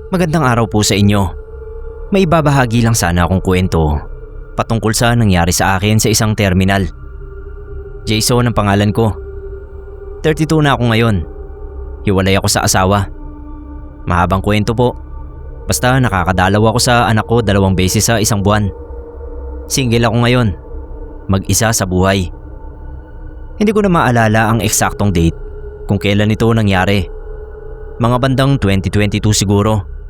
Magandang araw po sa inyo. May ibabahagi lang sana akong kwento patungkol sa nangyari sa akin sa isang terminal. Jason ang pangalan ko. 32 na ako ngayon. Hiwalay ako sa asawa. Mahabang kwento po. Basta nakakadalaw ako sa anak ko 2 beses sa isang buwan. Single ako ngayon. Mag-isa sa buhay. Hindi ko na maalala ang eksaktong date kung kailan ito nangyari. Mga bandang 2022 siguro.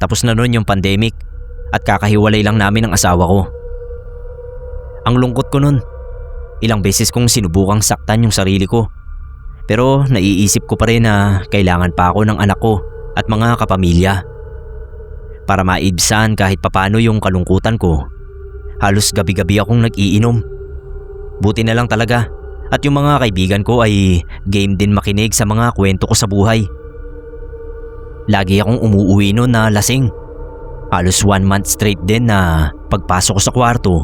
Tapos na nun yung pandemic at kakahiwalay lang namin ang asawa ko. Ang lungkot ko nun. Ilang beses kong sinubukang saktan yung sarili ko. Pero naiisip ko pa rin na kailangan pa ako ng anak ko at mga kapamilya. Para maibsan kahit papano yung kalungkutan ko, halos gabi-gabi akong nag-iinom. Buti na lang talaga at yung mga kaibigan ko ay game din makinig sa mga kwento ko sa buhay. Lagi akong umuuwi noon na lasing. Halos 1 month straight din na pagpasok ko sa kwarto,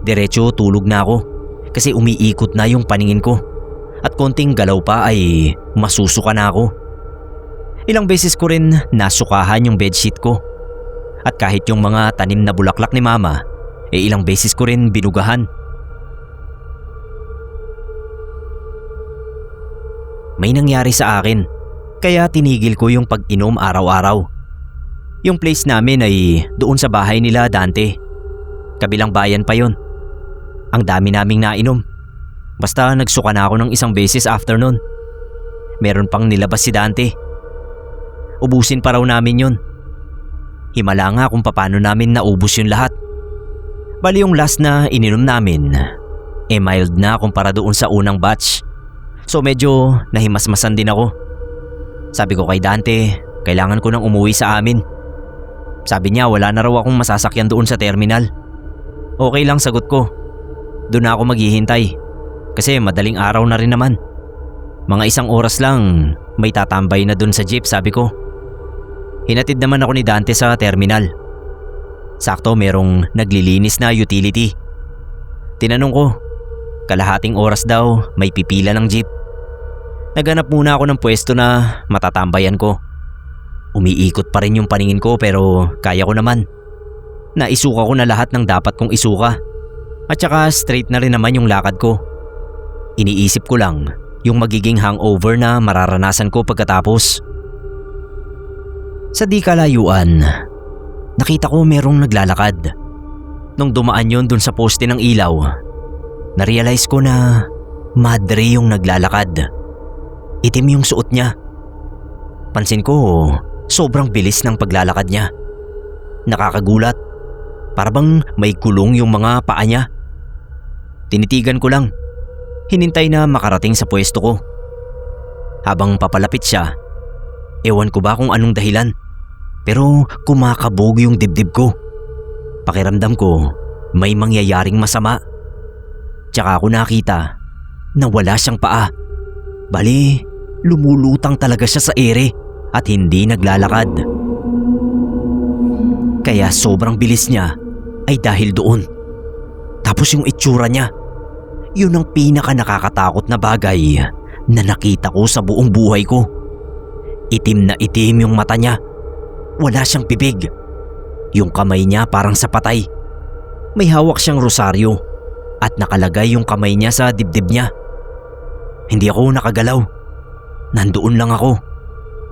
diretso tulog na ako kasi umiikot na yung paningin ko at konting galaw pa ay masusuka na ako. Ilang beses ko rin nasukahan yung bedsheet ko at kahit yung mga tanim na bulaklak ni mama, ilang beses ko rin binugahan. May nangyari sa akin. Kaya tinigil ko yung pag-inom araw-araw. Yung place namin ay doon sa bahay nila Dante. Kabilang bayan pa yon. Ang dami naming nainom. Basta nagsuka na ako ng 1 beses after nun. Meron pang nilabas si Dante. Ubusin pa raw namin yon. Himala nga kung paano namin naubos yung lahat. Bali yung last na ininom namin, mild na kumpara doon sa unang batch. So medyo nahimasmasan din ako. Sabi ko kay Dante, kailangan ko nang umuwi sa amin. Sabi niya wala na raw akong masasakyan doon sa terminal. Okay lang, sagot ko. Doon na ako maghihintay. Kasi madaling araw na rin naman. Mga 1 oras lang, may tatambay na doon sa jeep, sabi ko. Hinatid naman ako ni Dante sa terminal. Sakto merong naglilinis na utility. Tinanong ko, kalahating oras daw may pipila ng jeep. Naghanap muna ako ng pwesto na matatambayan ko. Umiikot pa rin yung paningin ko pero kaya ko naman. Naisuka ko na lahat ng dapat kong isuka. At saka straight na rin naman yung lakad ko. Iniisip ko lang yung magiging hangover na mararanasan ko pagkatapos. Sa di kalayuan, nakita ko merong naglalakad. Nung dumaan yon dun sa poste ng ilaw, narealize ko na madre yung naglalakad. Itim yung suot niya. Pansin ko, sobrang bilis ng paglalakad niya. Nakakagulat. Para bang may kulong yung mga paa niya. Tinitigan ko lang. Hinintay na makarating sa pwesto ko. Habang papalapit siya, ewan ko ba kung anong dahilan, pero kumakabog yung dibdib ko. Pakiramdam ko may mangyayaring masama. Tsaka ako nakita na wala siyang paa. Bali, lumulutang talaga siya sa ere at hindi naglalakad. Kaya sobrang bilis niya ay dahil doon. Tapos yung itsura niya, yun ang pinaka nakakatakot na bagay na nakita ko sa buong buhay ko. Itim na itim yung mata niya. Wala siyang bibig. Yung kamay niya parang sa patay. May hawak siyang rosaryo at nakalagay yung kamay niya sa dibdib niya. Hindi ako nakagalaw. Nandoon lang ako.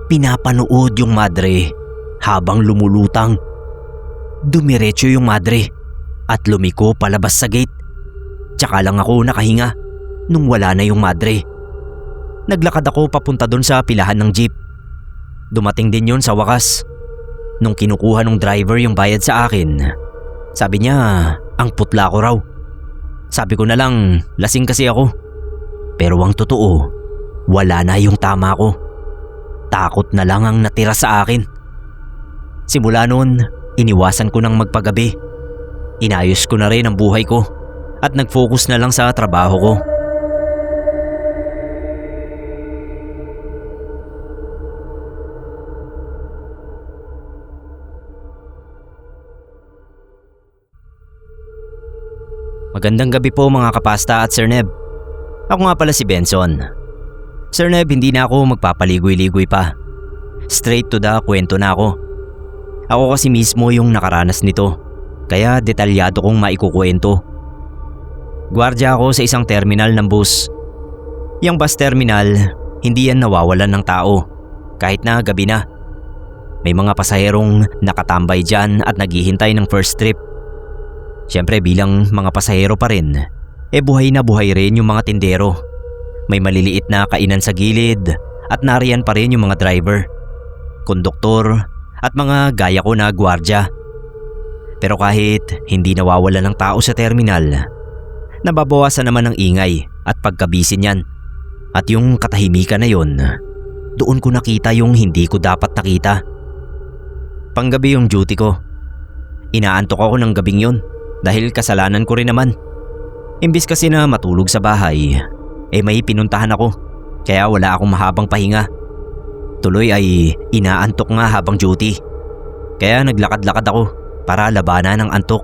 Pinapanood yung madre habang lumulutang. Dumiretso yung madre at lumiko palabas sa gate. Tsaka lang ako nakahinga nung wala na yung madre. Naglakad ako papunta doon sa pilahan ng jeep. Dumating din yon sa wakas. Nung kinukuha ng driver yung bayad sa akin, sabi niya ang putla ko raw. Sabi ko na lang lasing kasi ako. Pero ang totoo, wala na yung tama ko. Takot na lang ang natira sa akin. Simula noon, iniwasan ko ng magpagabi. Inayos ko na rin ang buhay ko at nag-focus na lang sa trabaho ko. Magandang gabi po mga kapasta at Sir Neb. Ako nga pala si Benson. Sir Neb, hindi na ako magpapaligoy-ligoy pa. Straight to the kwento na ako. Ako kasi mismo yung nakaranas nito, kaya detalyado kong maikukuwento. Gwardiya ako sa isang terminal ng bus. Yung bus terminal, hindi yan nawawalan ng tao, kahit na gabi na. May mga pasaherong nakatambay dyan at naghihintay ng first trip. Siyempre bilang mga pasahero pa rin, buhay na buhay rin yung mga tindero. May maliliit na kainan sa gilid at nariyan pa rin yung mga driver, konduktor at mga gaya ko na gwardiya. Pero kahit hindi nawawala ng tao sa terminal, nababawasan naman ng ingay at pagkabisi niyan. At yung katahimikan na yon, doon ko nakita yung hindi ko dapat nakita. Panggabi yung duty ko. Inaantok ako ng gabing yon dahil kasalanan ko rin naman. Imbis kasi na matulog sa bahay, may pinuntahan ako, kaya wala akong mahabang pahinga. Tuloy ay inaantok nga habang duty, kaya naglakad-lakad ako para labanan ng antok.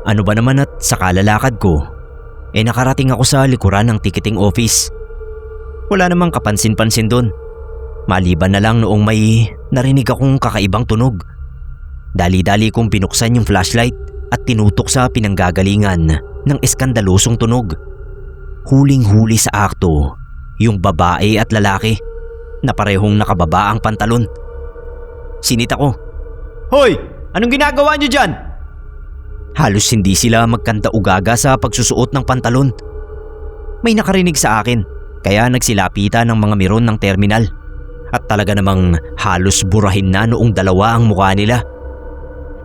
Ano ba naman at sa kalalakad ko, nakarating ako sa likuran ng ticketing office. Wala namang kapansin-pansin doon, maliban na lang noong may narinig akong kakaibang tunog. Dali-dali kong binuksan yung flashlight at tinutok sa pinanggagalingan ng eskandalosong tunog. Huling-huli sa akto, yung babae at lalaki na parehong nakababa ang pantalon. Sinita ko, "Hoy! Anong ginagawa niyo dyan?" Halos hindi sila magkanta-ugaga sa pagsusuot ng pantalon. May nakarinig sa akin, kaya nagsilapitan ng mga miron ng terminal. At talaga namang halos burahin na noong dalawa ang mukha nila.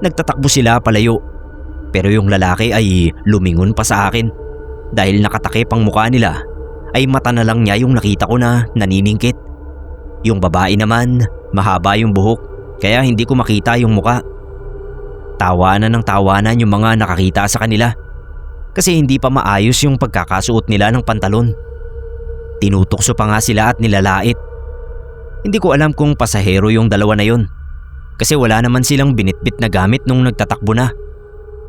Nagtatakbo sila palayo, pero yung lalaki ay lumingon pa sa akin. Dahil nakatakip ang mukha nila, ay mata na lang niya yung nakita ko na naniningkit. Yung babae naman, mahaba yung buhok, kaya hindi ko makita yung mukha. Tawanan ng tawanan yung mga nakakita sa kanila, kasi hindi pa maayos yung pagkakasuot nila ng pantalon. Tinutokso pa nga sila at nilalait. Hindi ko alam kung pasahero yung dalawa na yun, kasi wala naman silang binitbit na gamit nung nagtatakbo na.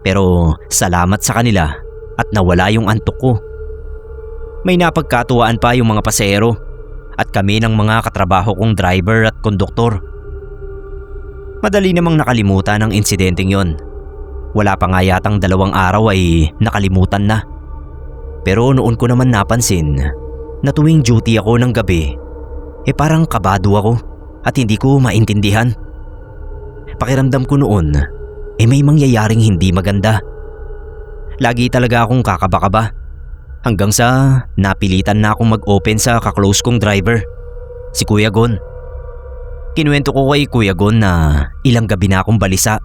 Pero salamat sa kanila at nawala yung antok ko. May napagkatuwaan pa yung mga pasahero at kami ng mga katrabaho kong driver at konduktor. Madali namang nakalimutan ang insidenteng yon. Wala pa nga yatang 2 araw ay nakalimutan na. Pero noon ko naman napansin na tuwing duty ako ng gabi, parang kabado ako at hindi ko maintindihan. Pakiramdam ko noon, may mangyayaring hindi maganda. Lagi talaga akong kakaba-kaba hanggang sa napilitan na akong mag-open sa kaklose kong driver, si Kuya Gon. Kinuwento ko kay Kuya Gon na ilang gabi na akong balisa.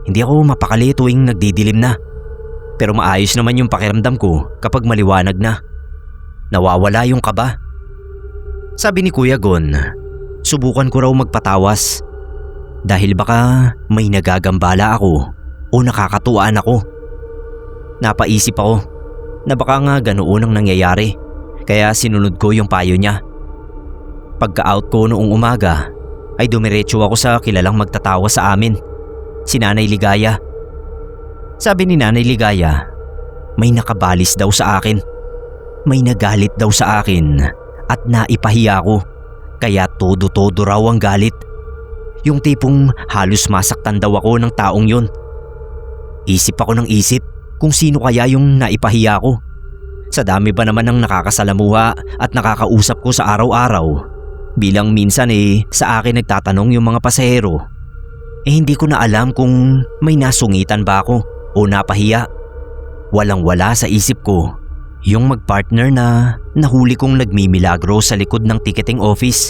Hindi ako mapakali tuwing nagdidilim na, pero maayos naman yung pakiramdam ko kapag maliwanag na. Nawawala yung kaba. Sabi ni Kuya Gon, subukan ko raw magpatawas dahil baka may nagagambala ako o nakakatuwaan ako. Napaisip ako na baka nga ganoon ang nangyayari, kaya sinunod ko yung payo niya. Pagka-out ko noong umaga ay dumiretso ako sa kilalang magtatawa sa amin, si Nanay Ligaya. Sabi ni Nanay Ligaya, may nakabalis daw sa akin. May nagalit daw sa akin at naipahiya ko, kaya todo-todo raw ang galit. Yung tipong halos masaktan daw ako ng taong yun. Isip ako ng isip kung sino kaya yung naipahiya ko. Sa dami ba naman ng nakakasalamuha at nakakausap ko sa araw-araw, bilang minsan sa akin nagtatanong yung mga pasahero, hindi ko na alam kung may nasungitan ba ako o napahiya. Walang-wala sa isip ko yung magpartner na nahuli kong nagmimilagro sa likod ng ticketing office.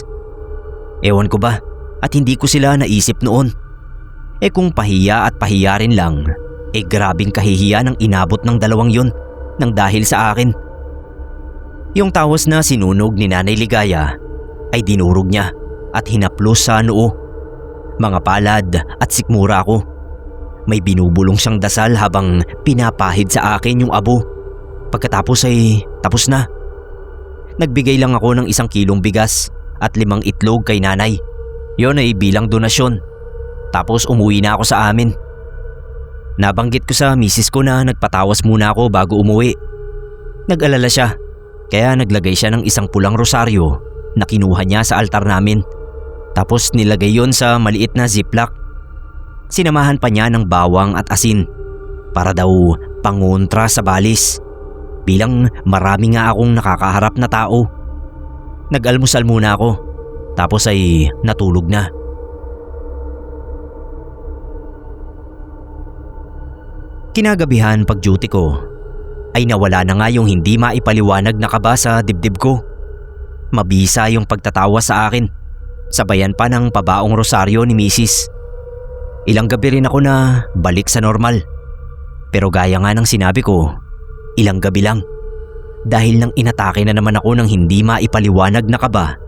Ewan ko ba at hindi ko sila naisip noon. Kung pahiya at pahiya rin lang, grabing kahihiya ng inabot ng dalawang yun nang dahil sa akin. Yung tawas na sinunog ni Nanay Ligaya ay dinurog niya at hinaplos sa noo. Mga palad at sikmura ako. May binubulong siyang dasal habang pinapahid sa akin yung abo. Pagkatapos ay tapos na. Nagbigay lang ako ng 1 kilong bigas at 5 itlog kay nanay. Yon ay bilang donasyon. Tapos umuwi na ako sa amin. Nabanggit ko sa misis ko na nagpatawas muna ako bago umuwi. Nag-alala siya, kaya naglagay siya ng 1 pulang rosaryo na kinuha niya sa altar namin. Tapos nilagay yon sa maliit na ziplock. Sinamahan pa niya ng bawang at asin para daw pangontra sa balis. Bilang marami nga akong nakakaharap na tao. Nag-almusal muna ako, tapos ay natulog na. Kinagabihan pag duty ko ay nawala na nga yung hindi maipaliwanag na kaba sa dibdib ko. Mabisa yung pagtatawa sa akin, sabayan pa ng pabaong rosaryo ni Mrs. Ilang gabi rin ako na balik sa normal. Pero gaya nga ng sinabi ko, ilang gabi lang. Dahil nang inatake na naman ako ng hindi maipaliwanag na kaba,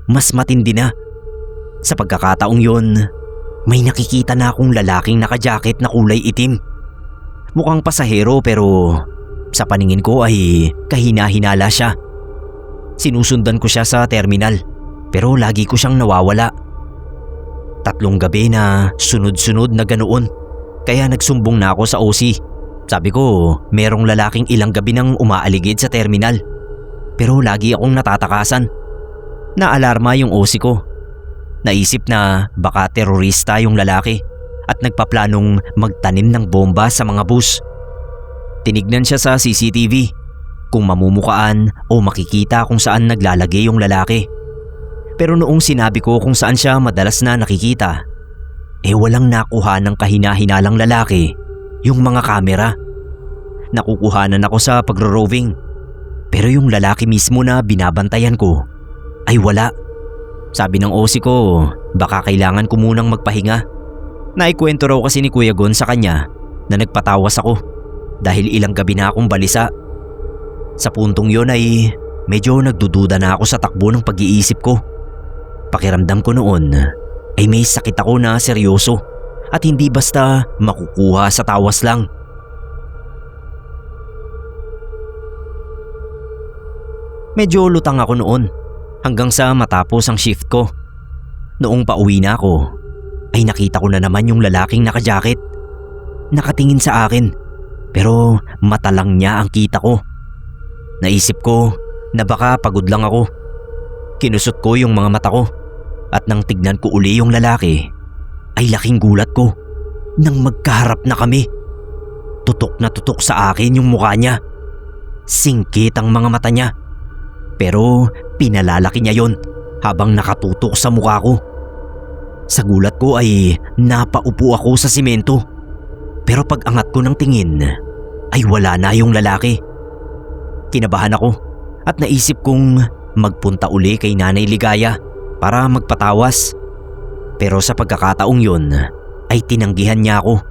mas matindi na. Sa pagkakataong yun, may nakikita na akong lalaking nakajacket na kulay itim. Mukhang pasahero pero sa paningin ko ay kahina-hinala siya. Sinusundan ko siya sa terminal pero lagi ko siyang nawawala. 3 gabi na sunod-sunod na ganoon, kaya nagsumbong na ako sa OC. Sabi ko, merong lalaking ilang gabi nang umaaligid sa terminal pero lagi akong natatakasan. Naalarma yung OC ko. Naisip na baka terorista yung lalaki at nagpaplanong magtanim ng bomba sa mga bus. Tinignan siya sa CCTV kung mamumukaan o makikita kung saan naglalagay yung lalaki. Pero noong sinabi ko kung saan siya madalas na nakikita, walang nakuha ng kahina-hinalang lalaki yung mga kamera. Nakukuhanan ako sa pagro-roving pero yung lalaki mismo na binabantayan ko ay wala. Sabi ng OC ko, baka kailangan ko munang magpahinga. Naikwento raw kasi ni Kuya Gon sa kanya na nagpatawas ako dahil ilang gabi na akong balisa. Sa puntong yon ay medyo nagdududa na ako sa takbo ng pag-iisip ko. Pakiramdam ko noon ay may sakit ako na seryoso at hindi basta makukuha sa tawas lang. Medyo lutang ako noon hanggang sa matapos ang shift ko. Noong pauwi na ako ay nakita ko na naman yung lalaking nakajacket. Nakatingin sa akin pero mata lang niya ang kita ko. Naisip ko na baka pagod lang ako. Kinusot ko yung mga mata ko at nang tignan ko uli yung lalaki ay laking gulat ko nang magkaharap na kami. Tutok na tutok sa akin yung mukha niya. Singkit ang mga mata niya. Pero pinalalaki niya yon habang nakatutok sa mukha ko. Sa gulat ko ay napaupo ako sa simento. Pero pag angat ko ng tingin ay wala na yung lalaki. Kinabahan ako at naisip kong magpunta uli kay Nanay Ligaya para magpatawas. Pero sa pagkakataong yun ay tinanggihan niya ako.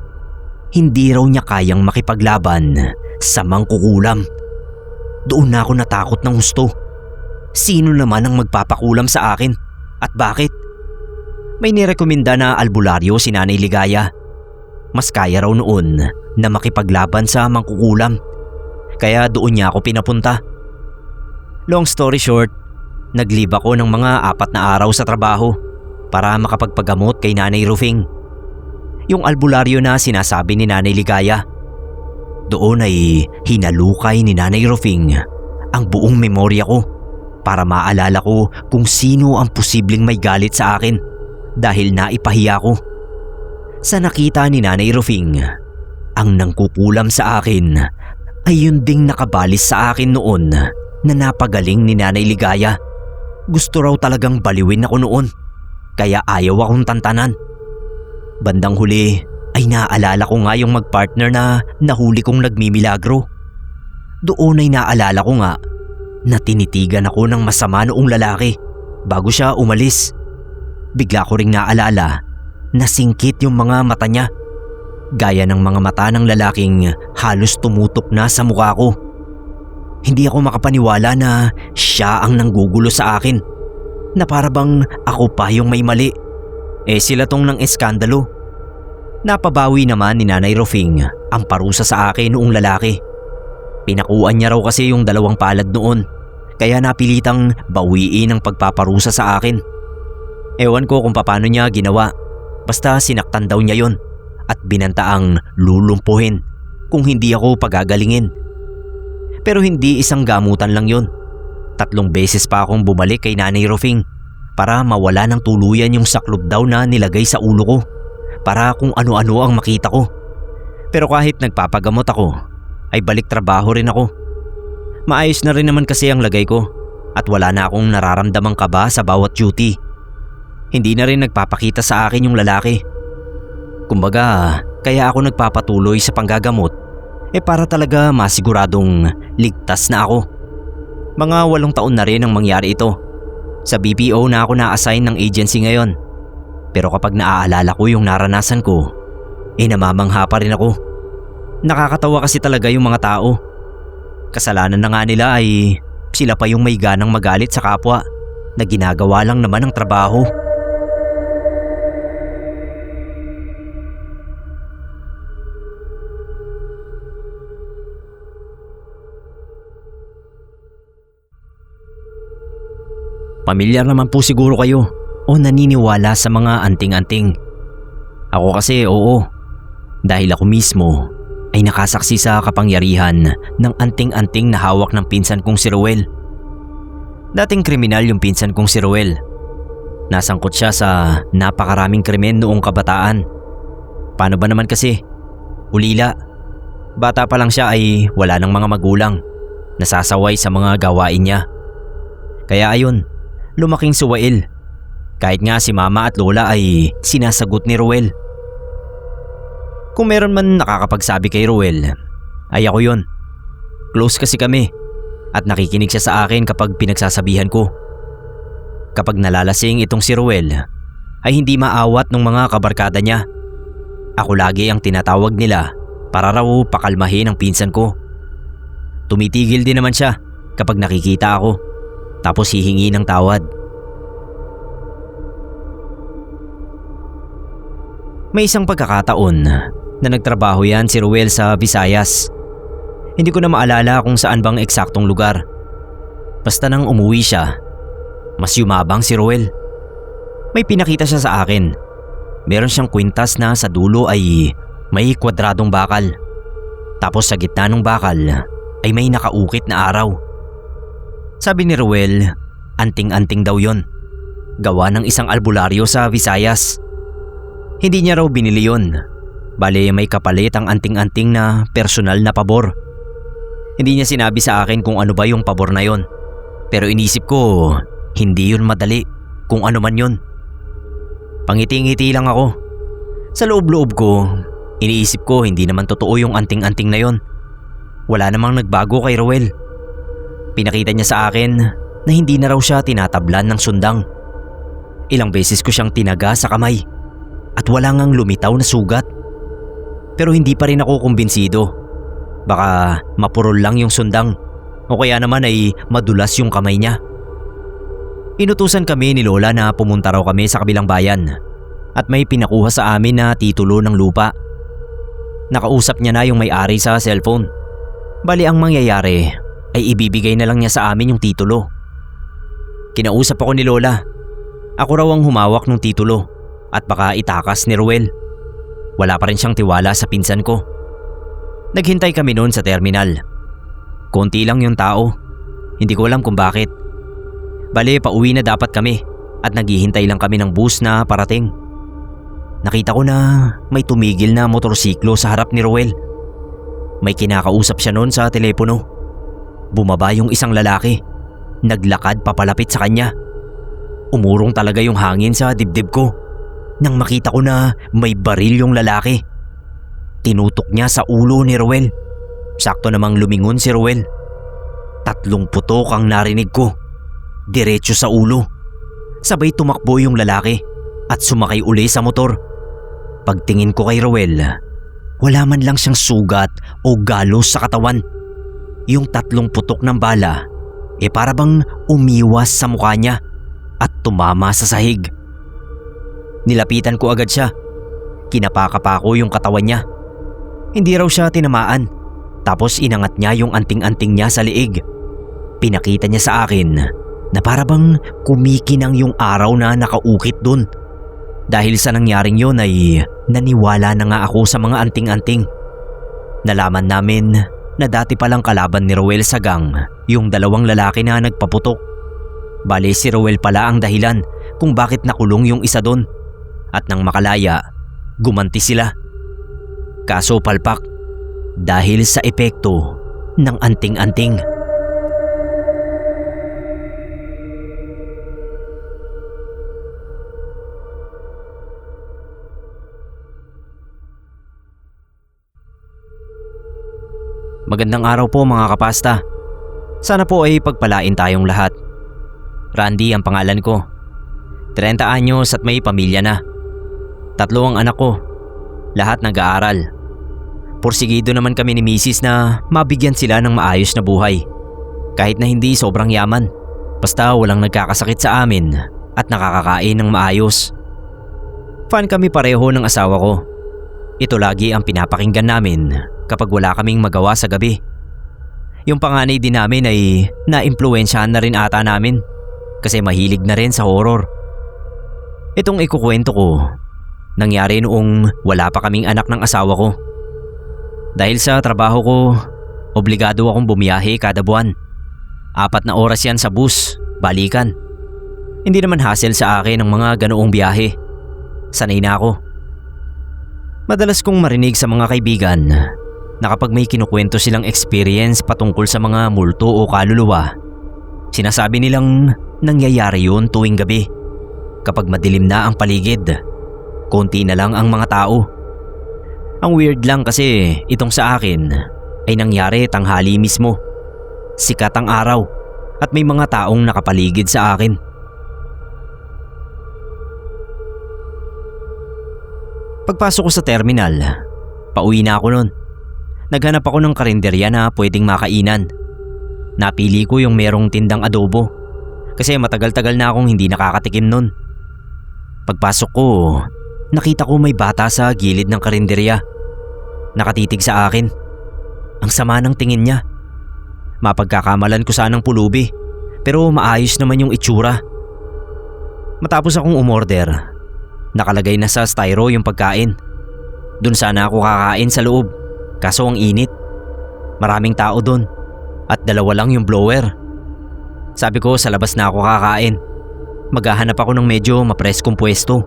Hindi raw niya kayang makipaglaban sa mangkukulam. Doon na ako natakot ng husto. Sino naman ang magpapakulam sa akin at bakit? May nirekomenda na albularyo si Nanay Ligaya. Mas kaya raw noon na makipaglaban sa mangkukulam. Kaya doon niya ako pinapunta. Long story short, nag-leave ako ng mga 4 na araw sa trabaho para makapagpagamot kay Nanay Rufing. Yung albularyo na sinasabi ni Nanay Ligaya. Doon ay hinalukay ni Nanay Rufing ang buong memorya ko para maalala ko kung sino ang posibleng may galit sa akin dahil naipahiya ko. Sa nakita ni Nanay Rufing, ang nangkukulam sa akin ay yun ding nakabalis sa akin noon na napagaling ni Nanay Ligaya. Gusto raw talagang baliwin ako noon kaya ayaw akong tantanan. Bandang huli ay naaalala ko nga yung magpartner na nahuli kong nagmimilagro. Doon ay naalala ko nga na tinitigan ako ng masama noong lalaki bago siya umalis. Bigla ko ring naalala na singkit yung mga mata niya, gaya ng mga mata ng lalaking halos tumutok na sa mukha ko. Hindi ako makapaniwala na siya ang nanggugulo sa akin, na para bang ako pa yung may mali. Sila tong nang eskandalo. Napabawi naman ni Nanay Rufing ang parusa sa akin noong lalaki. Pinakuan niya raw kasi yung 2 palad noon, kaya napilitang bawiin ang pagpaparusa sa akin. Ewan ko kung paano niya ginawa, basta sinaktan daw niya yon at binantaang lulumpuhin kung hindi ako pagagalingin. Pero hindi isang gamutan lang yon. 3 beses pa akong bumalik kay Nanay Rufing para mawala ng tuluyan yung saklob daw na nilagay sa ulo ko para kung ano-ano ang makita ko. Pero kahit nagpapagamot ako, ay balik trabaho rin ako. Maayos na rin naman kasi ang lagay ko at wala na akong nararamdamang kaba sa bawat duty. Hindi na rin nagpapakita sa akin yung lalaki. Kumbaga, kaya ako nagpapatuloy sa panggagamot para talaga masiguradong ligtas na ako. Mga 8 taon na rin ang mangyari ito. Sa BPO na ako na-assign ng agency ngayon. Pero kapag naaalala ko yung naranasan ko, namamangha pa rin ako. Nakakatawa kasi talaga yung mga tao. Kasalanan na nga nila ay sila pa yung may ganang magalit sa kapwa na ginagawa lang naman ang trabaho. Pamilyar naman po siguro kayo o naniniwala sa mga anting-anting. Ako kasi oo, dahil ako mismo ay nakasaksi sa kapangyarihan ng anting-anting na hawak ng pinsan kong si Ruel. Dating kriminal yung pinsan kong si Ruel. Nasangkot siya sa napakaraming krimen noong kabataan. Paano ba naman kasi? Ulila. Bata pa lang siya ay wala ng mga magulang. Nasasaway sa mga gawain niya. Kaya ayun, lumaking suwail. Kahit nga si mama at lola ay sinasagot ni Ruel. Kung meron man nakakapagsabi kay Ruel, ay ako yun. Close kasi kami at nakikinig siya sa akin kapag pinagsasabihan ko. Kapag nalalasing itong si Ruel, ay hindi maawat ng mga kabarkada niya. Ako lagi ang tinatawag nila para raw pakalmahin ang pinsan ko. Tumitigil din naman siya kapag nakikita ako, tapos hihingi ng tawad. May isang pagkakataon na nagtrabaho yan si Ruel sa Visayas. Hindi ko na maalala kung saan bang eksaktong lugar. Basta nang umuwi siya, mas yumabang si Ruel. May pinakita siya sa akin. Meron siyang kwintas na sa dulo ay may kwadradong bakal. Tapos sa gitna ng bakal ay may nakaukit na araw. Sabi ni Ruel, anting-anting daw yon. Gawa ng isang albularyo sa Visayas. Hindi niya raw binili yun. Bale may kapalit ang anting-anting na personal na pabor. Hindi niya sinabi sa akin kung ano ba yung pabor na yon. Pero inisip ko, hindi yun madali kung ano man yun. Pangiti-ngiti lang ako. Sa loob-loob ko, iniisip ko hindi naman totoo yung anting-anting na yon. Wala namang nagbago kay Ruel. Pinakita niya sa akin na hindi na raw siya tinatablan ng sundang. Ilang beses ko siyang tinaga sa kamay at wala ngang lumitaw na sugat. Pero hindi pa rin ako kumbinsido. Baka mapurol lang yung sundang o kaya naman ay madulas yung kamay niya. Inutusan kami ni Lola na pumunta raw kami sa kabilang bayan at may pinakuha sa amin na titulo ng lupa. Nakausap niya na yung may-ari sa cellphone. Bali ang mangyayari ay ibibigay na lang niya sa amin yung titulo. Kinausap ako ni Lola. Ako raw ang humawak ng titulo at baka itakas ni Ruel. Wala pa rin siyang tiwala sa pinsan ko. Naghintay kami noon sa terminal. Konti lang yung tao. Hindi ko alam kung bakit. Bale, pauwi na dapat kami at naghihintay lang kami ng bus na parating. Nakita ko na may tumigil na motorsiklo sa harap ni Ruel. May kinakausap siya noon sa telepono. Bumaba yung isang lalaki. Naglakad papalapit sa kanya. Umurong talaga yung hangin sa dibdib ko nang makita ko na may baril yung lalaki. Tinutok niya sa ulo ni Ruel. Sakto namang lumingon si Ruel. 3 putok ang narinig ko. Diretso sa ulo. Sabay tumakbo yung lalaki at sumakay uli sa motor. Pagtingin ko kay Ruel, wala man lang siyang sugat o galos sa katawan. Yung 3 putok ng bala para bang umiwas sa mukha niya at tumama sa sahig. Nilapitan ko agad siya. Kinapakapa ko yung katawan niya. Hindi raw siya tinamaan. Tapos inangat niya yung anting-anting niya sa liig. Pinakita niya sa akin na para bang kumikinang yung araw na nakaukit dun. Dahil sa nangyaring yun ay naniwala na nga ako sa mga anting-anting. Nalaman namin na dati palang kalaban ni Ruel sa gang yung dalawang lalaki na nagpaputok. Bale si Rowel pala ang dahilan kung bakit nakulong yung isa doon. At nang makalaya, gumanti sila. Kaso palpak dahil sa epekto ng anting-anting. Magandang araw po mga kapasta. Sana po ay pagpalain tayong lahat. Randy ang pangalan ko. 30 anyos at may pamilya na. 3 ang anak ko. Lahat nag-aaral. Porsigido naman kami ni Mrs. na mabigyan sila ng maayos na buhay. Kahit na hindi sobrang yaman. Basta walang nagkakasakit sa amin at nakakakain ng maayos. Fan kami pareho ng asawa ko. Ito lagi ang pinapakinggan namin kapag wala kaming magawa sa gabi. Yung panganay din namin ay naimpluwensyahan na rin ata namin kasi mahilig na rin sa horror. Itong ikukwento ko, nangyari noong wala pa kaming anak ng asawa ko. Dahil sa trabaho ko, obligado akong bumiyahe kada buwan. 4 na oras yan sa bus, balikan. Hindi naman hassle sa akin ang mga ganoong biyahe. Sanay na ako. Madalas kong marinig sa mga kaibigan na kapag may kinukwento silang experience patungkol sa mga multo o kaluluwa, sinasabi nilang nangyayari yun tuwing gabi. Kapag madilim na ang paligid, konti na lang ang mga tao. Ang weird lang kasi itong sa akin ay nangyari tanghali mismo. Sikat ang araw at may mga taong nakapaligid sa akin. Pagpasok ko sa terminal, pauwi na ako noon. Naghanap ako ng karinderya na pwedeng makainan. Napili ko yung merong tindang adobo kasi matagal-tagal na akong hindi nakakatikim nun. Pagpasok ko, nakita ko may bata sa gilid ng karinderya. Nakatitig sa akin. Ang sama ng tingin niya. Mapagkakamalan ko sanang pulubi pero maayos naman yung itsura. Matapos akong umorder, nakalagay na sa styro yung pagkain. Doon sana ako kakain sa loob. Kaso ang init. Maraming tao doon at 2 lang yung blower. Sabi ko sa labas na ako kakain. Maghahanap ako ng medyo mapreskong pwesto.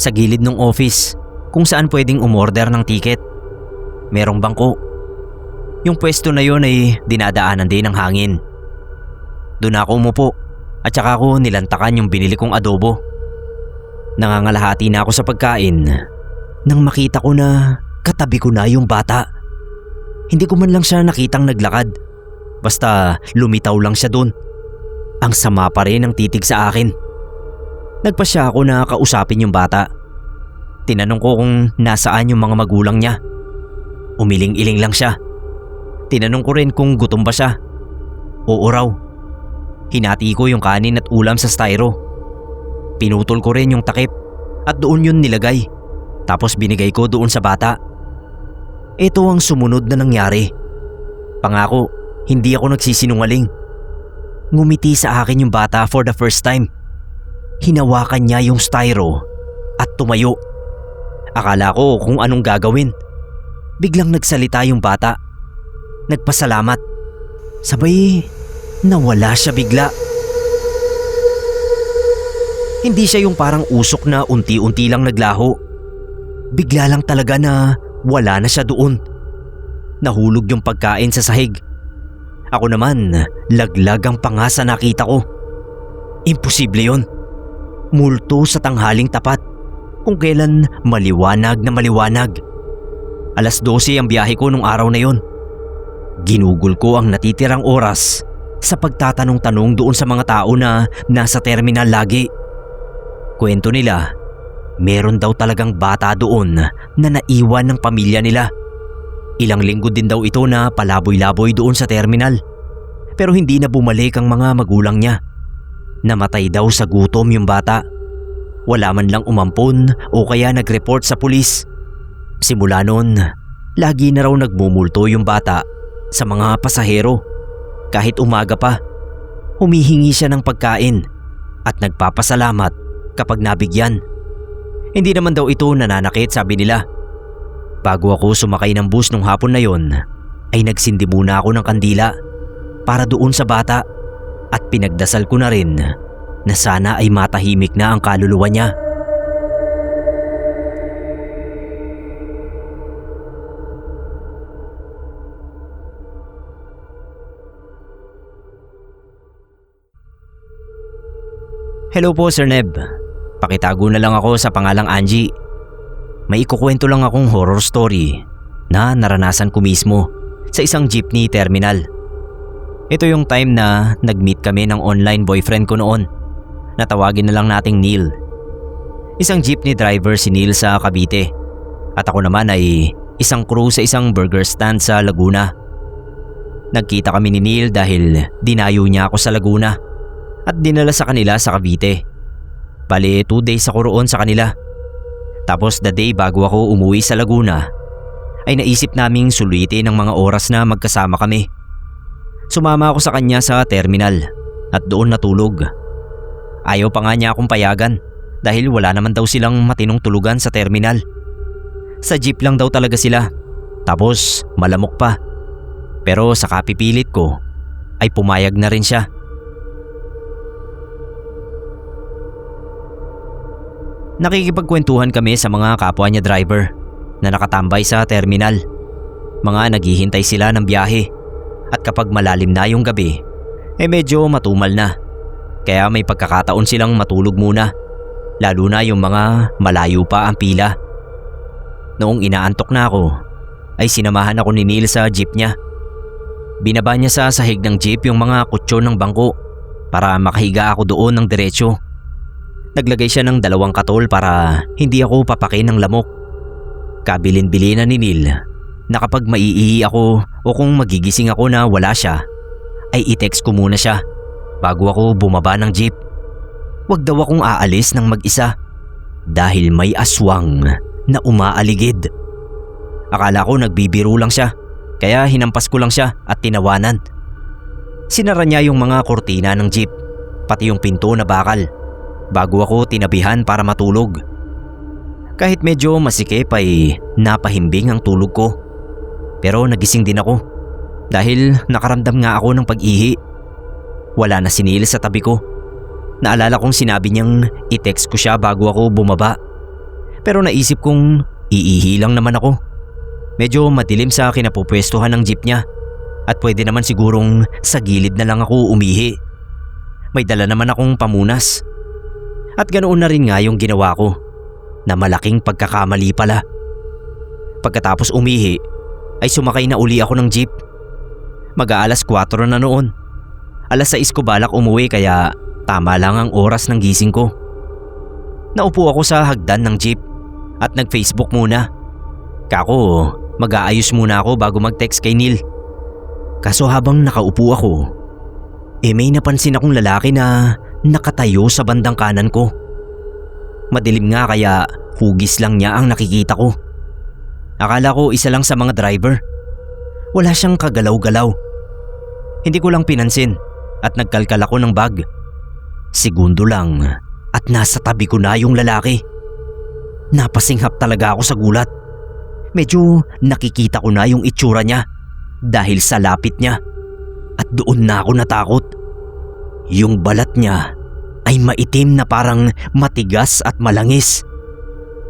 Sa gilid ng office kung saan pwedeng umorder ng ticket, merong bangko. Yung pwesto na yon ay dinadaanan din ng hangin. Doon ako umupo at saka ko nilantakan yung binili kong adobo. Nangangalahati na ako sa pagkain nang makita ko na katabi ko na yung bata. Hindi ko man lang siya nakitang naglakad. Basta lumitaw lang siya doon. Ang sama pa rin ang titig sa akin. Nagpasya ako na kausapin yung bata. Tinanong ko kung nasaan yung mga magulang niya. Umiling-iling lang siya. Tinanong ko rin kung gutom ba siya. Oo raw. Hinati ko yung kanin at ulam sa styro. Pinutol ko rin yung takip at doon yun nilagay. Tapos binigay ko doon sa bata. Ito ang sumunod na nangyari. Pangako, hindi ako nagsisinungaling. Ngumiti sa akin yung bata for the first time. Hinawakan niya yung styro at tumayo. Akala ko kung anong gagawin. Biglang nagsalita yung bata. Nagpasalamat. Sabay, nawala siya bigla. Hindi siya yung parang usok na unti-unti lang naglaho. Bigla lang talaga na wala na siya doon. Nahulog yung pagkain sa sahig. Ako naman, laglag ang panga sa nakita ko. Imposible yon. Multo sa tanghaling tapat, kung kailan maliwanag na maliwanag. 12:00 ang biyahe ko nung araw na yon. Ginugol ko ang natitirang oras sa pagtatanong-tanong doon sa mga tao na nasa terminal lagi. Kwento nila, meron daw talagang bata doon na naiwan ng pamilya nila. Ilang linggo din daw ito na palaboy-laboy doon sa terminal. Pero hindi na bumalik ang mga magulang niya. Namatay daw sa gutom yung bata. Wala man lang umampon o kaya nag-report sa pulis. Simula noon, lagi na raw nagmumulto yung bata sa mga pasahero. Kahit umaga pa, humihingi siya ng pagkain at nagpapasalamat kapag nabigyan. Hindi naman daw ito nananakit, sabi nila. Bago ako sumakay ng bus nung hapon na yon, ay nagsindi muna ako ng kandila para doon sa bata at pinagdasal ko na rin na sana ay matahimik na ang kaluluwa niya. Hello po Sir Neb. Pakitago na lang ako sa pangalang Angie. May ikukwento lang akong horror story na naranasan ko mismo sa isang jeepney terminal. Ito yung time na nag-meet kami ng online boyfriend ko noon. Natawagin na lang nating Neil. Isang jeepney driver si Neil sa Cavite at ako naman ay isang crew sa isang burger stand sa Laguna. Nagkita kami ni Neil dahil dinayo niya ako sa Laguna at dinala sa kanila sa Cavite. Bale 2 days ako roon sa kanila. Tapos the day bago ako umuwi sa Laguna ay naisip naming sulitin ng mga oras na magkasama kami. Sumama ako sa kanya sa terminal at doon natulog. Ayaw pa nga niya akong payagan dahil wala naman daw silang matinong tulugan sa terminal. Sa jeep lang daw talaga sila, tapos malamok pa. Pero sa kapipilit ko ay pumayag na rin siya. Nakikipagkwentuhan kami sa mga kapwa niya driver na nakatambay sa terminal. Mga naghihintay sila ng biyahe at kapag malalim na yung gabi, medyo matumal na. Kaya may pagkakataon silang matulog muna, lalo na yung mga malayo pa ang pila. Noong inaantok na ako, ay sinamahan ako ni Neil sa jeep niya. Binaba niya sa sahig ng jeep yung mga kutsyon ng bangko para makahiga ako doon ng diretsyo. Naglagay siya ng 2 katol para hindi ako papakin ng lamok. Kabilin-bilin na ni Neil na kapag maiihi ako o kung magigising ako na wala siya, ay i-text ko muna siya bago ako bumaba ng jeep. Huwag daw akong aalis ng mag-isa dahil may aswang na umaaligid. Akala ko nagbibiro lang siya kaya hinampas ko lang siya at tinawanan. Sinara niya yung mga kortina ng jeep pati yung pinto na bakal bago ako tinabihan para matulog. Kahit medyo masikip ay napahimbing ang tulog ko. Pero nagising din ako dahil nakaramdam nga ako ng pag-ihi. Wala na si Neil sa tabi ko. Naalala kong sinabi niyang i-text ko siya bago ako bumaba. Pero naisip kong iihi lang naman ako. Medyo madilim sa kinapupwestuhan ng jeep niya at pwede naman sigurong sa gilid na lang ako umihi. May dala naman akong pamunas. At ganoon na rin nga yung ginawa ko, na malaking pagkakamali pala. Pagkatapos umihi, ay sumakay na uli ako ng jeep. Mag-aalas 4 na noon. Alas 6 ko balak umuwi kaya tama lang ang oras ng gising ko. Naupo ako sa hagdan ng jeep at nag-Facebook muna. Kako, mag-aayos muna ako bago mag-text kay Neil. Kaso habang nakaupo ako, may napansin akong lalaki na nakatayo sa bandang kanan ko. Madilim nga kaya hugis lang niya ang nakikita ko. Akala ko isa lang sa mga driver. Wala siyang kagalaw-galaw. Hindi ko lang pinansin at nagkalkal ako ng bag. Segundo lang at nasa tabi ko na yung lalaki. Napasinghap talaga ako sa gulat. Medyo nakikita ko na yung itsura niya dahil sa lapit niya at doon na ako natakot. Yung balat niya ay maitim na parang matigas at malangis.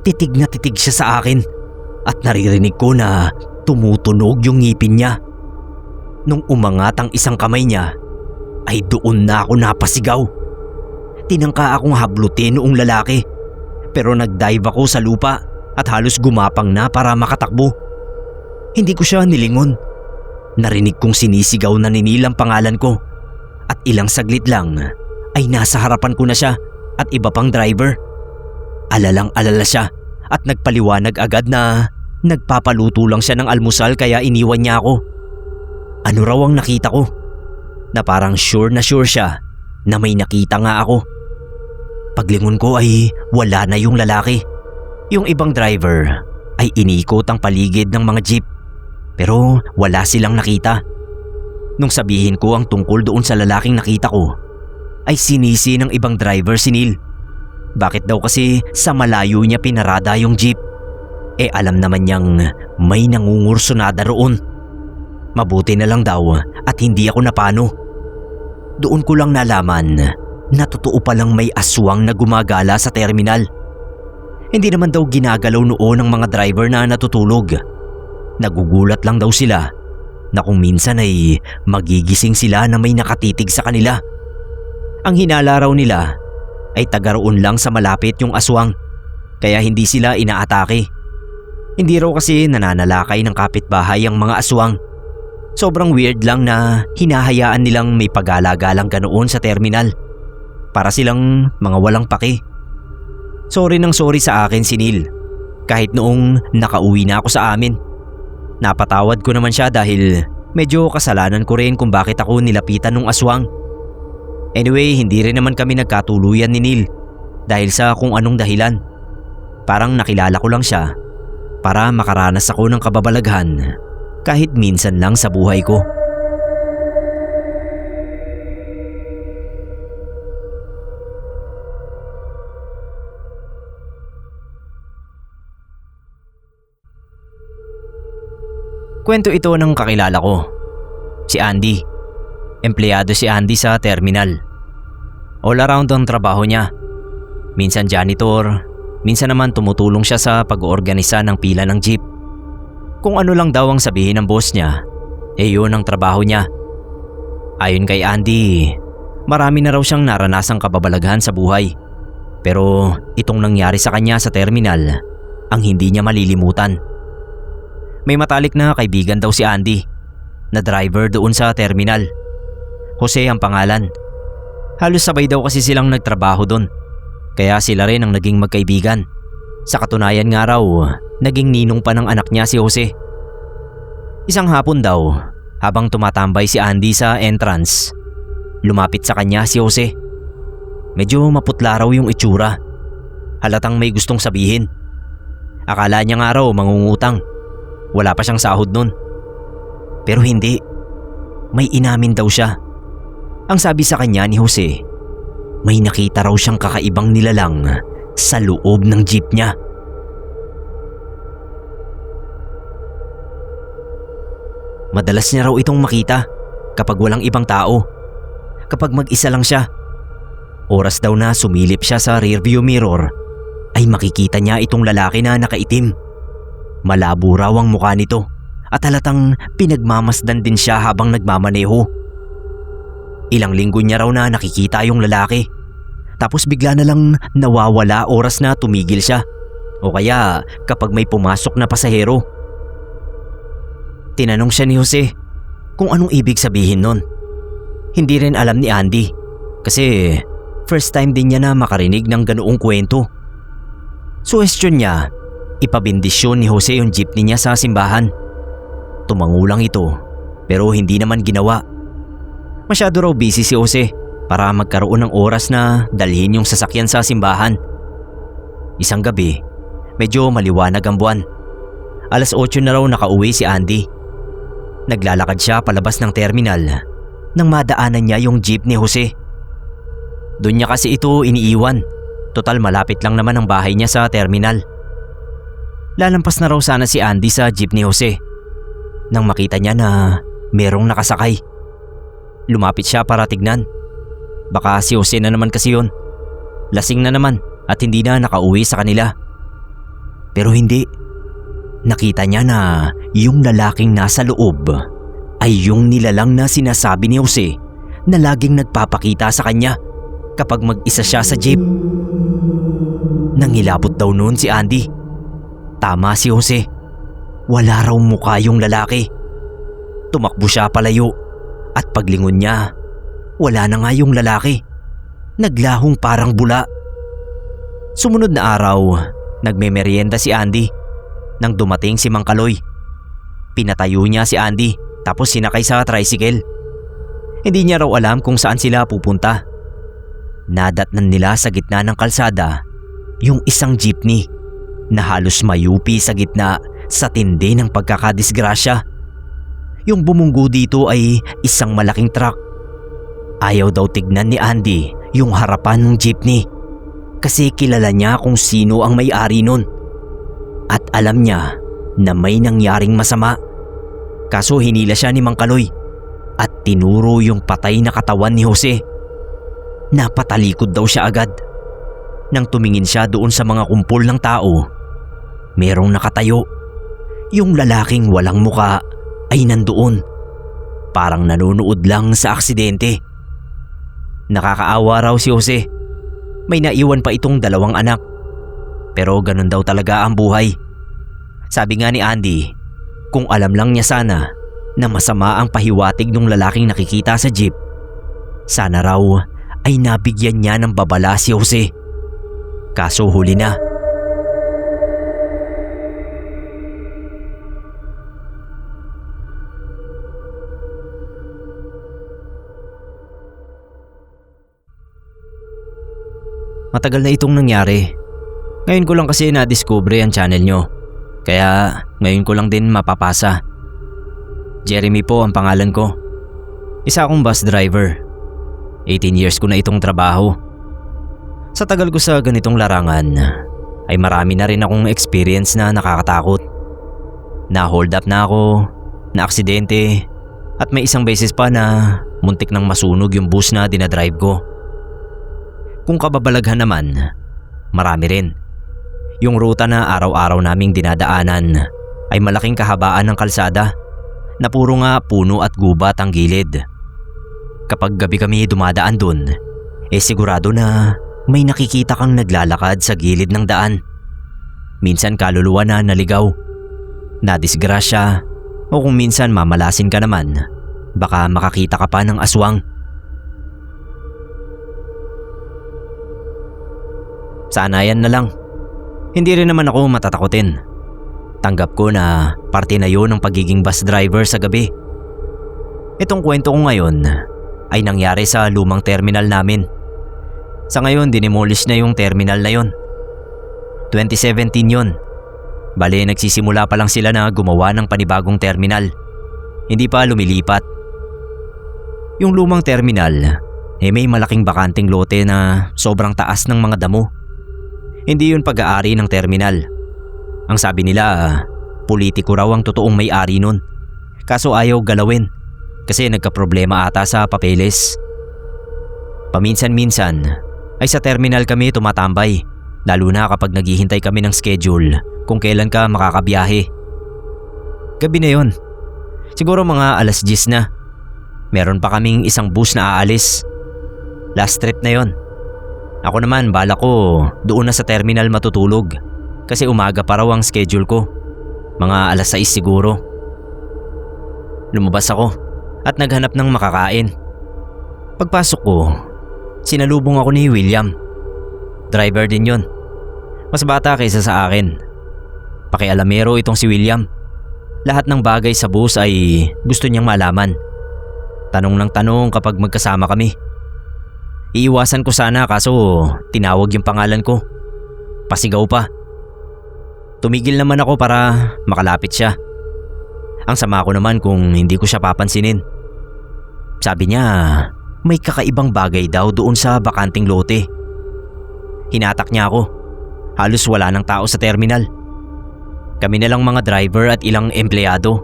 Titig na titig siya sa akin at naririnig ko na tumutunog yung ngipin niya. Nung umangat ang isang kamay niya ay doon na ako napasigaw. Tinangka akong hablutin noong lalaki pero nagdive ako sa lupa at halos gumapang na para makatakbo. Hindi ko siya nilingon. Narinig kong sinisigaw na ni Neil ang pangalan ko at ilang saglit lang ay nasa harapan ko na siya at iba pang driver. Alalang-alala siya at nagpaliwanag agad na nagpapaluto lang siya ng almusal kaya iniwan niya ako. Ano raw ang nakita ko? Na parang sure na sure siya na may nakita nga ako. Paglingon ko ay wala na yung lalaki. Yung ibang driver ay inikot ang paligid ng mga jeep pero wala silang nakita. Nung sabihin ko ang tungkol doon sa lalaking nakita ko, ay sinisi ng ibang driver si Neil. Bakit daw kasi sa malayo niya pinarada yung jeep? Alam naman niyang may nangungursunada roon. Mabuti na lang daw at hindi ako napano. Doon ko lang nalaman na totoo palang may aswang na gumagala sa terminal. Hindi naman daw ginagalaw noon ng mga driver na natutulog. Nagugulat lang daw sila na kung minsan ay magigising sila na may nakatitig sa kanila. Ang hinala raw nila ay taga-roon lang sa malapit yung aswang, kaya hindi sila inaatake. Hindi raw kasi nananalakay ng kapitbahay ang mga aswang. Sobrang weird lang na hinahayaan nilang may pagala-galang ganoon sa terminal. Para silang mga walang pake. Sorry nang sorry sa akin si Neil. Kahit noong nakauwi na ako sa amin. Napatawad ko naman siya dahil medyo kasalanan ko rin kung bakit ako nilapitan ng aswang. Anyway, hindi rin naman kami nagkatuluyan ni Neil dahil sa kung anong dahilan. Parang nakilala ko lang siya para makaranas ako ng kababalaghan kahit minsan lang sa buhay ko. Kwento ito ng kakilala ko, si Andy. Empleyado si Andy sa terminal. All around ang trabaho niya. Minsan janitor, minsan naman tumutulong siya sa pag-oorganisa ng pila ng jeep. Kung ano lang daw ang sabihin ng boss niya, yun ang trabaho niya. Ayon kay Andy, marami na raw siyang naranasang kababalaghan sa buhay. Pero itong nangyari sa kanya sa terminal ang hindi niya malilimutan. May matalik na kaibigan daw si Andy na driver doon sa terminal. Jose ang pangalan. Halos sabay daw kasi silang nagtrabaho doon. Kaya sila rin ang naging magkaibigan. Sa katunayan nga raw, naging ninong pa ng anak niya si Jose. Isang hapon daw, habang tumatambay si Andy sa entrance, lumapit sa kanya si Jose. Medyo maputla raw yung itsura. Halatang may gustong sabihin. Akala niya nga raw mangungutang. Wala pa siyang sahod nun. Pero hindi. May inamin daw siya. Ang sabi sa kanya ni Jose, may nakita raw siyang kakaibang nilalang sa loob ng jeep niya. Madalas niya raw itong makita kapag walang ibang tao. Kapag mag-isa lang siya. Oras daw na sumilip siya sa rearview mirror ay makikita niya itong lalaki na nakaitim. Malabo raw ang mukha nito at halatang pinagmamasdan din siya habang nagmamaneho. Ilang linggo niya raw na nakikita yung lalaki. Tapos bigla na lang nawawala oras na tumigil siya. O kaya kapag may pumasok na pasahero. Tinanong siya ni Jose kung anong ibig sabihin nun. Hindi rin alam ni Andy kasi first time din niya na makarinig ng ganoong kwento. Suwestyon niya, ipabindisyon ni Jose yung jeepney niya sa simbahan. Tumangulang ito pero hindi naman ginawa. Masyado raw busy si Jose para magkaroon ng oras na dalhin yung sasakyan sa simbahan. Isang gabi, medyo maliwanag ang buwan. 8:00 na raw nakauwi si Andy. Naglalakad siya palabas ng terminal nang madaanan niya yung jeep ni Jose. Doon niya kasi ito iniiwan. Total malapit lang naman ang bahay niya sa terminal. Lalampas na raw sana si Andy sa jeep ni Jose nang makita niya na merong nakasakay. Lumapit siya para tignan. Baka si Jose na naman kasi yun. Lasing na naman at hindi na nakauwi sa kanila. Pero hindi. Nakita niya na yung lalaking nasa loob ay yung nilalang na sinasabi ni Jose na laging nagpapakita sa kanya kapag mag-isa siya sa jeep. Nangilabot daw noon si Andy. Tama si Jose. Wala raw mukha yung lalaki. Tumakbo siya palayo at paglingon niya, wala na nga yung lalaki. Naglahong parang bula. Sumunod na araw, nagmemeryenda si Andy nang dumating si Mang Kaloy. Pinatayo niya si Andy tapos sinakay sa tricycle. Hindi niya raw alam kung saan sila pupunta. Nadatnan nila sa gitna ng kalsada yung isang jeepney na halos mayupi sa gitna sa tindi ng pagkakadisgrasya. Yung bumunggo dito ay isang malaking truck. Ayaw daw tignan ni Andy yung harapan ng jeepney kasi kilala niya kung sino ang may-ari nun. At alam niya na may nangyaring masama. Kaso hinila siya ni Mang Kaloy at tinuro yung patay na katawan ni Jose. Napatalikod daw siya agad. Nang tumingin siya doon sa mga kumpol ng tao, merong nakatayo. Yung lalaking walang muka ay nandoon. Parang nanonood lang sa aksidente. Nakakaawa raw si Jose. May naiwan pa itong 2 anak. Pero ganun daw talaga ang buhay. Sabi nga ni Andy, kung alam lang niya sana na masama ang pahiwatig ng lalaking nakikita sa jeep, sana raw ay nabigyan niya ng babala si Jose. Kaso huli na. Matagal na itong nangyari. Ngayon ko lang kasi na-discover ang channel nyo. Kaya ngayon ko lang din mapapasa. Jeremy po ang pangalan ko. Isa akong bus driver. 18 years ko na itong trabaho. Sa tagal ko sa ganitong larangan, ay marami na rin akong experience na nakakatakot. Na-hold up na ako, na-aksidente, at may isang beses pa na muntik nang masunog yung bus na dinadrive ko. Kung kababalaghan naman, marami rin. Yung ruta na araw-araw naming dinadaanan ay malaking kahabaan ng kalsada na puro nga puno at gubat ang gilid. Kapag gabi kami dumadaan dun, sigurado na may nakikita kang naglalakad sa gilid ng daan. Minsan kaluluwa na naligaw, nadisgrasya, o kung minsan mamalasin ka naman, baka makakita ka pa ng aswang. Sanayan na lang. Hindi rin naman ako matatakotin. Tanggap ko na parte na yun ng pagiging bus driver sa gabi. Itong kwento ko ngayon ay nangyari sa lumang terminal namin. Sa ngayon, dinimolish na yung terminal na yon. 2017 yon. Bale, nagsisimula pa lang sila na gumawa ng panibagong terminal. Hindi pa lumilipat. Yung lumang terminal, may malaking bakanting lote na sobrang taas ng mga damo. Hindi yun pag-aari ng terminal. Ang sabi nila, politiko raw ang totoong may-ari nun. Kaso ayaw galawin kasi nagkaproblema ata sa papeles. Paminsan-minsan ay sa terminal kami tumatambay, lalo na kapag naghihintay kami ng schedule kung kailan ka makakabiyahe. Gabi na yon. Siguro mga 10:00 na. Meron pa kaming isang bus na aalis. Last trip na yon. Ako naman bala ko doon na sa terminal matutulog kasi umaga pa raw ang schedule ko. Mga 6:00 siguro. Lumabas ako at naghanap ng makakain. Pagpasok ko, sinalubong ako ni William. Driver din yon. Mas bata kaysa sa akin. Pakialamero itong si William. Lahat ng bagay sa bus ay gusto niyang malaman. Tanong ng tanong kapag magkasama kami. Iiwasan ko sana kaso tinawag yung pangalan ko. Pasigaw pa. Tumigil naman ako para makalapit siya. Ang sama ko naman kung hindi ko siya papansinin. Sabi niya may kakaibang bagay daw doon sa bakanting lote. Hinatak niya ako. Halos wala ng tao sa terminal. Kami na lang mga driver at ilang empleyado.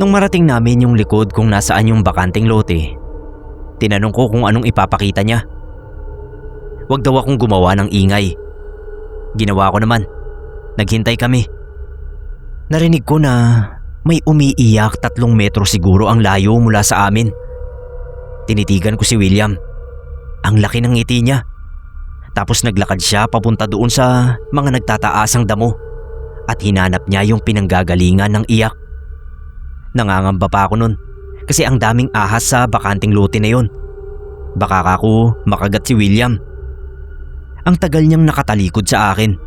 Nung marating namin yung likod kung nasaan yung bakanting lote, tinanong ko kung anong ipapakita niya. Wag daw akong gumawa ng ingay. Ginawa ko naman. Naghintay kami. Narinig ko na may umiiyak 3 metro siguro ang layo mula sa amin. Tinitigan ko si William. Ang laki ng ngiti niya. Tapos naglakad siya papunta doon sa mga nagtataasang damo at hinanap niya yung pinanggagalingan ng iyak. Nangangamba pa ako nun kasi ang daming ahas sa bakanting lote na yon. Baka ako makagat si William. Ang tagal niyang nakatalikod sa akin.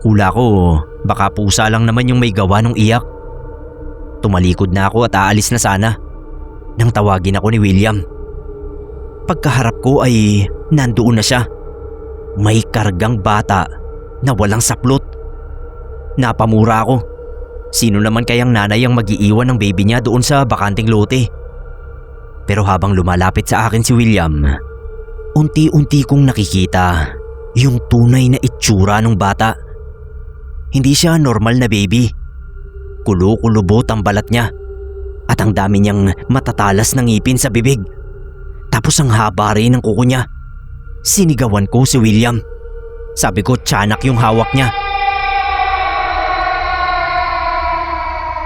Hula ko baka pusa lang naman yung may gawa ng iyak. Tumalikod na ako at aalis na sana nang tawagin ako ni William. Pagkaharap ko ay nandoon na siya. May kargang bata na walang saplot. Napamura ako. Sino naman kayang nanay ang mag-iiwan ng baby niya doon sa bakanting lote? Pero habang lumalapit sa akin si William, unti-unti kong nakikita yung tunay na itsura ng bata. Hindi siya normal na baby. Kulo-kulubot ang balat niya at ang dami niyang matatalas na ngipin sa bibig. Tapos ang haba rin ng kuko niya. Sinigawan ko si William. Sabi ko tiyanak yung hawak niya.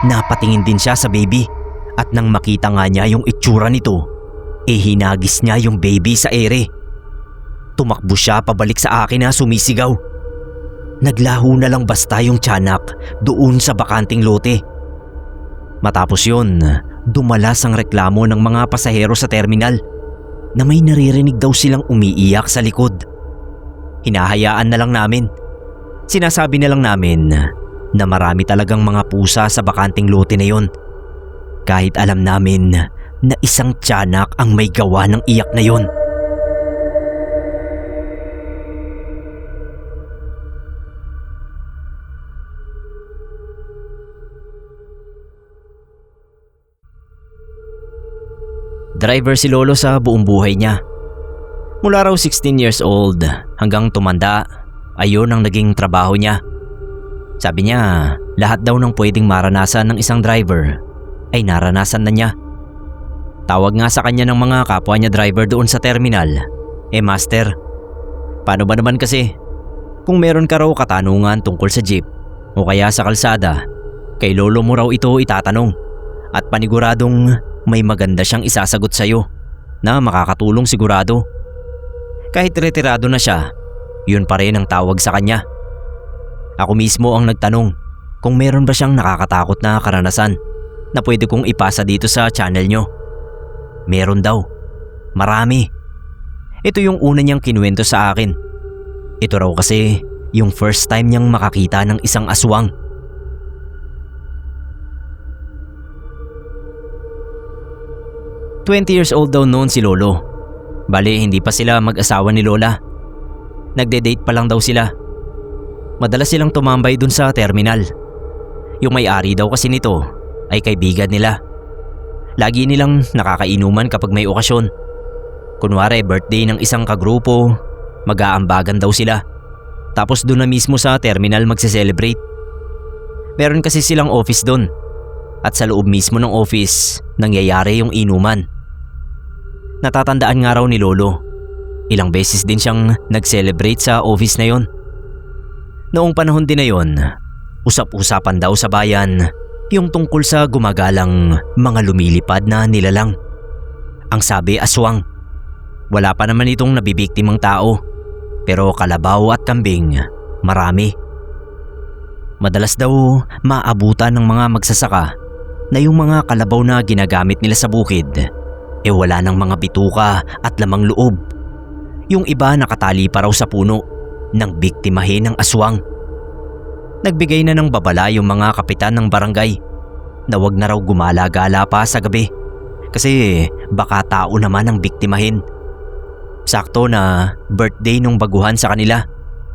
Napatingin din siya sa baby at nang makita nga niya yung itsura nito, hinagis niya yung baby sa ere. Tumakbo siya pabalik sa akin na sumisigaw. Naglaho na lang basta yung tiyanak doon sa bakanting lote. Matapos yun, dumalas ang reklamo ng mga pasahero sa terminal na may naririnig daw silang umiiyak sa likod. Hinahayaan na lang namin. Sinasabi na lang namin na marami talagang mga pusa sa bakanting lote na yon. Kahit alam namin na isang tiyanak ang may gawa ng iyak na yon. Driver si Lolo sa buong buhay niya. Mula raw 16 years old hanggang tumanda, ayun ang naging trabaho niya. Sabi niya, lahat daw ng pwedeng maranasan ng isang driver ay naranasan na niya. Tawag nga sa kanya ng mga kapwa niya driver doon sa terminal, master. Paano ba naman kasi? Kung meron ka raw katanungan tungkol sa jeep o kaya sa kalsada, kay Lolo mo raw ito itatanong at paniguradong may maganda siyang isasagot sa'yo na makakatulong sigurado. Kahit retirado na siya, yun pa rin ang tawag sa kanya. Ako mismo ang nagtanong kung meron ba siyang nakakatakot na karanasan na pwede kong ipasa dito sa channel nyo. Meron daw. Marami. Ito yung una niyang kinuwento sa akin. Ito raw kasi yung first time niyang makakita ng isang aswang. "20 years old daw noon si Lolo. Bale, hindi pa sila mag-asawa ni Lola. Nagde-date pa lang daw sila. Madalas silang tumambay dun sa terminal. Yung may-ari daw kasi nito ay kaibigan nila. Lagi nilang nakakainuman kapag may okasyon. Kunwari birthday ng isang kagrupo, mag-aambagan daw sila. Tapos dun na mismo sa terminal magse-celebrate. Meron kasi silang office dun. At sa loob mismo ng office, nangyayari yung inuman. Natatandaan nga raw ni Lolo, ilang beses din siyang nag-celebrate sa office na yon. Noong panahon din na yon, usap-usapan daw sa bayan yung tungkol sa gumagalang mga lumilipad na nilalang. Ang sabi aswang. Wala pa naman itong nabibiktimang tao, pero kalabaw at kambing, marami. Madalas daw maabutan ng mga magsasaka na yung mga kalabaw na ginagamit nila sa bukid wala ng mga bituka at lamang loob. Yung iba nakatali pa raw sa puno nang biktimahin ng aswang. Nagbigay na ng babala yung mga kapitan ng barangay na wag na raw gumala-gala pa sa gabi kasi baka tao naman ang biktimahin. Sakto na birthday nung baguhan sa kanila,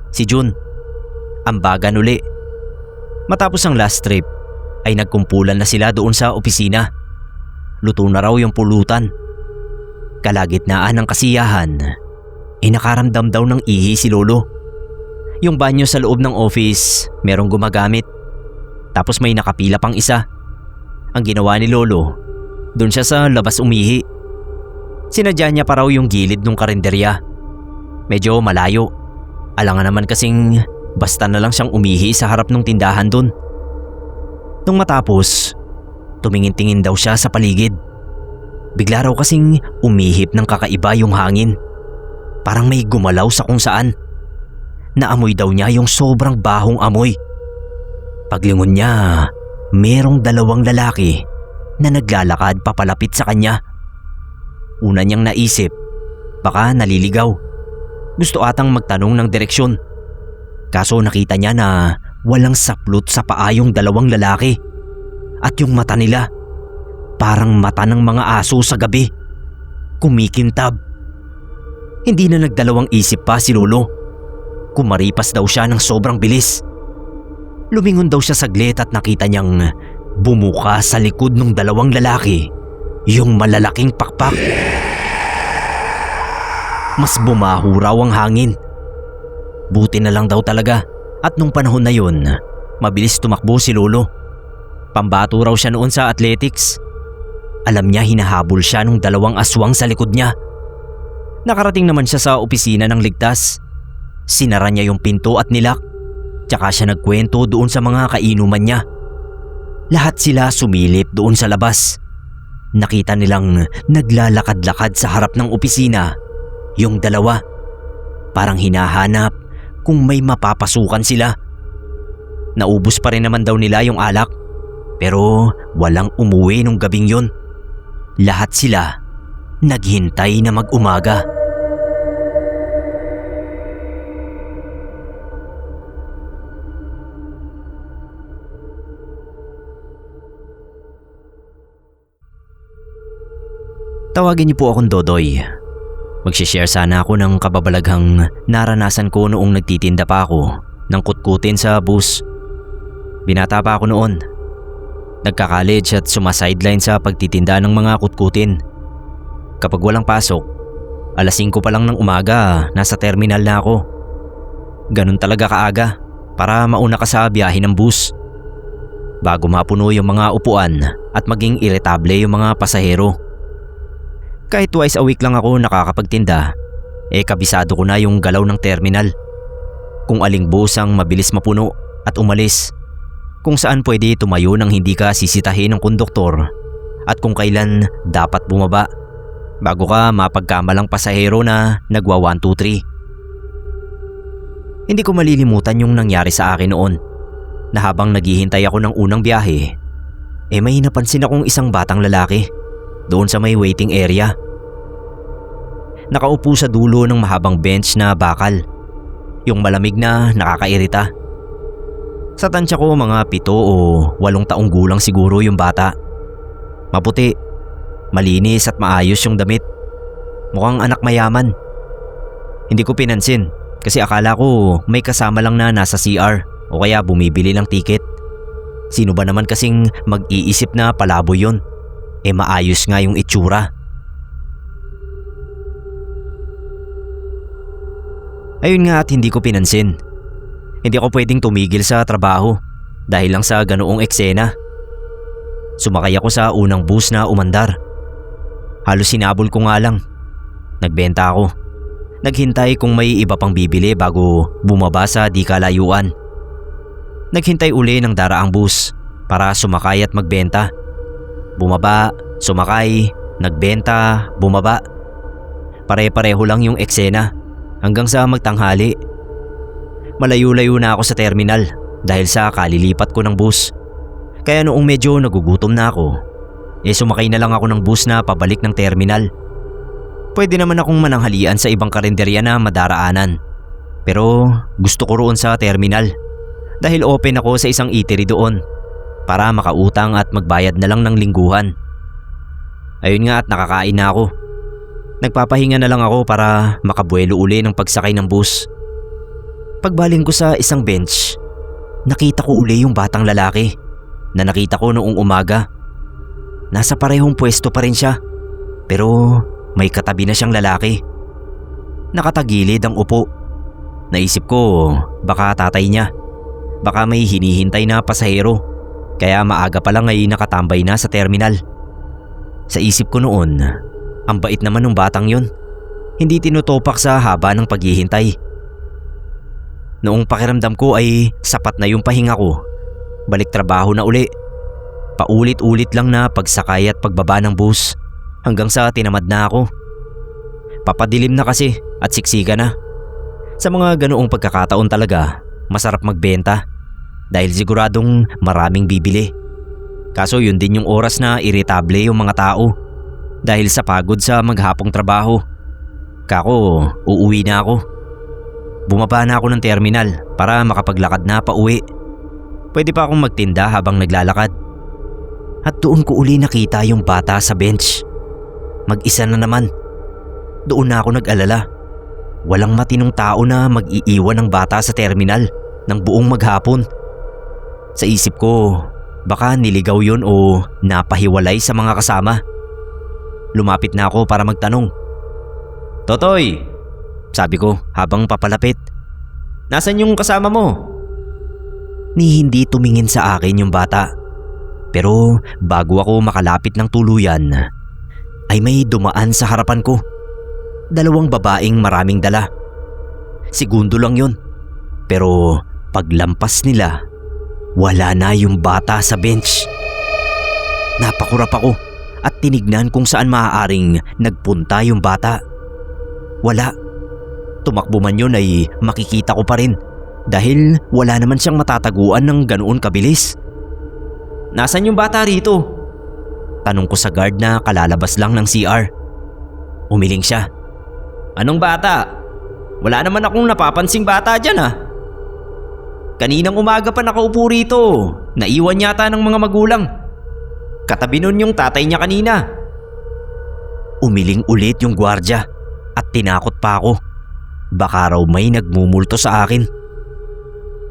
si June. Ambagan uli. Matapos ang last trip ay nagkumpulan na sila doon sa opisina. Luto na raw yung pulutan. Kalagitnaan ng kasiyahan, nakaramdam daw ng ihi si Lolo. Yung banyo sa loob ng office, merong gumagamit. Tapos may nakapila pang isa. Ang ginawa ni Lolo, doon siya sa labas umihi. Sinadya niya pa raw yung gilid ng karinderya. Medyo malayo. Alangan naman kasing basta na lang siyang umihi sa harap ng tindahan doon. Nung matapos, tumingin-tingin daw siya sa paligid. Bigla raw kasing umihip ng kakaiba yung hangin. Parang may gumalaw sa kung saan. Naamoy daw niya yung sobrang bahong amoy. Paglingon niya, merong dalawang lalaki na naglalakad papalapit sa kanya. Una niyang naisip, baka naliligaw. Gusto atang magtanong ng direksyon. Kaso nakita niya na walang saplot sa paa yung dalawang lalaki. At yung mata nila, parang mata ng mga aso sa gabi. Kumikintab. Hindi na nagdalawang isip pa si Lolo. Kumaripas daw siya ng sobrang bilis. Lumingon daw siya saglit at nakita niyang bumuka sa likod ng dalawang lalaki yung malalaking pakpak. Mas bumaho raw ang hangin. Buti na lang daw talaga at nung panahon na yun, mabilis tumakbo si Lolo. Pambato raw siya noon sa athletics. Alam niya hinahabol siya nung 2 aswang sa likod niya. Nakarating naman siya sa opisina ng ligtas. Sinara niya yung pinto at nilak. Tsaka siya nagkwento doon sa mga kainuman niya. Lahat sila sumilip doon sa labas. Nakita nilang naglalakad-lakad sa harap ng opisina yung 2. Parang hinahanap kung may mapapasukan sila. Naubos pa rin naman daw nila yung alak. Pero walang umuwi nung gabing yun. Lahat sila naghintay na mag-umaga. Tawagin niyo po akong Dodoy. Magsishare sana ako ng kababalaghang naranasan ko noong nagtitinda pa ako ng kutkutin sa bus. Binata pa ako noon. Nagka-college at sumasideline sa pagtitinda ng mga kutkutin. Kapag walang pasok, 5:00 pa lang ng umaga nasa terminal na ako. Ganun talaga kaaga para mauna ka sa biyahe ng bus. Bago mapuno yung mga upuan at maging iritable yung mga pasahero. Kahit twice a week lang ako nakakapagtinda, kabisado ko na yung galaw ng terminal. Kung aling bus ang mabilis mapuno at umalis. Kung saan pwede tumayo nang hindi ka sisitahin ng konduktor. At kung kailan dapat bumaba bago ka mapagkamalang pasahero na nagwa 1, 2, 3. Hindi ko malilimutan yung nangyari sa akin noon. Na habang naghihintay ako ng unang biyahe, may napansin akong isang batang lalaki doon sa may waiting area. Nakaupo sa dulo ng mahabang bench na bakal. Yung malamig na nakakairita. Sa tansya ko mga 7 o 8 taong gulang siguro yung bata. Maputi, malinis at maayos yung damit. Mukhang anak mayaman. Hindi ko pinansin kasi akala ko may kasama lang na nasa CR o kaya bumibili ng ticket. Sino ba naman kasing mag-iisip na palaboy yun? Maayos nga yung itsura. Ayun nga at hindi ko pinansin. Hindi ako pwedeng tumigil sa trabaho dahil lang sa ganoong eksena. Sumakay ako sa unang bus na umandar. Halos sinabol ko nga lang. Nagbenta ako. Naghintay kung may iba pang bibili bago bumaba sa di kalayuan. Naghintay uli ng daraang bus para sumakay at magbenta. Bumaba, sumakay, nagbenta, bumaba. Pare-pareho lang yung eksena hanggang sa magtanghali. Malayo-layo na ako sa terminal dahil sa kalilipat ko ng bus. Kaya noong medyo nagugutom na ako, sumakay na lang ako ng bus na pabalik ng terminal. Pwede naman akong mananghalian sa ibang karinderya na madaraanan. Pero gusto ko roon sa terminal dahil open ako sa isang eatery doon para makautang at magbayad na lang ng lingguhan. Ayun nga at nakakain na ako. Nagpapahinga na lang ako para makabuelo uli ng pagsakay ng bus. Pagbaling ko sa isang bench, nakita ko uli yung batang lalaki na nakita ko noong umaga. Nasa parehong pwesto pa rin siya pero may katabi na siyang lalaki. Nakatagilid ang upo. Naisip ko baka tatay niya. Baka may hinihintay na pasahero kaya maaga pa lang ay nakatambay na sa terminal. Sa isip ko noon, ang bait naman ng batang yun. Hindi tinutopak sa haba ng paghihintay. Noong pakiramdam ko ay sapat na yung pahinga ko, balik trabaho na uli. Paulit-ulit lang na pagsakay at pagbaba ng bus hanggang sa tinamad na ako. Papadilim na kasi at siksika na. Sa mga ganoong pagkakataon talaga, masarap magbenta dahil siguradong maraming bibili. Kaso yun din yung oras na iritable yung mga tao dahil sa pagod sa maghapong trabaho. Kako, uuwi na ako. Bumaba na ako ng terminal para makapaglakad na pauwi. Pwede pa akong magtinda habang naglalakad. At doon ko uli nakita yung bata sa bench. Mag-isa na naman. Doon na ako nag-alala. Walang matinong tao na mag-iiwan ng bata sa terminal ng buong maghapon. Sa isip ko, baka niligaw yun o napahiwalay sa mga kasama. Lumapit na ako para magtanong. "Totoy," sabi ko habang papalapit, "Nasaan yung kasama mo?" Ni hindi tumingin sa akin yung bata. Pero bago ako makalapit ng tuluyan, ay may dumaan sa harapan ko. 2 babaeng maraming dala. Segundo lang yun. Pero paglampas nila, wala na yung bata sa bench. Napakurap ako at tinignan kung saan maaaring nagpunta yung bata. Wala. Tumakbo man yun ay makikita ko pa rin dahil wala naman siyang matataguan ng ganoon kabilis. "Nasaan yung bata rito?" Tanong ko sa guard na kalalabas lang ng CR. Umiling siya. "Anong bata? Wala naman akong napapansing bata dyan ah. Kaninang umaga pa nakaupo rito. Naiwan yata ng mga magulang. Katabi nun yung tatay niya kanina." Umiling ulit yung gwardya at tinakot pa ako. Baka raw may nagmumulto sa akin.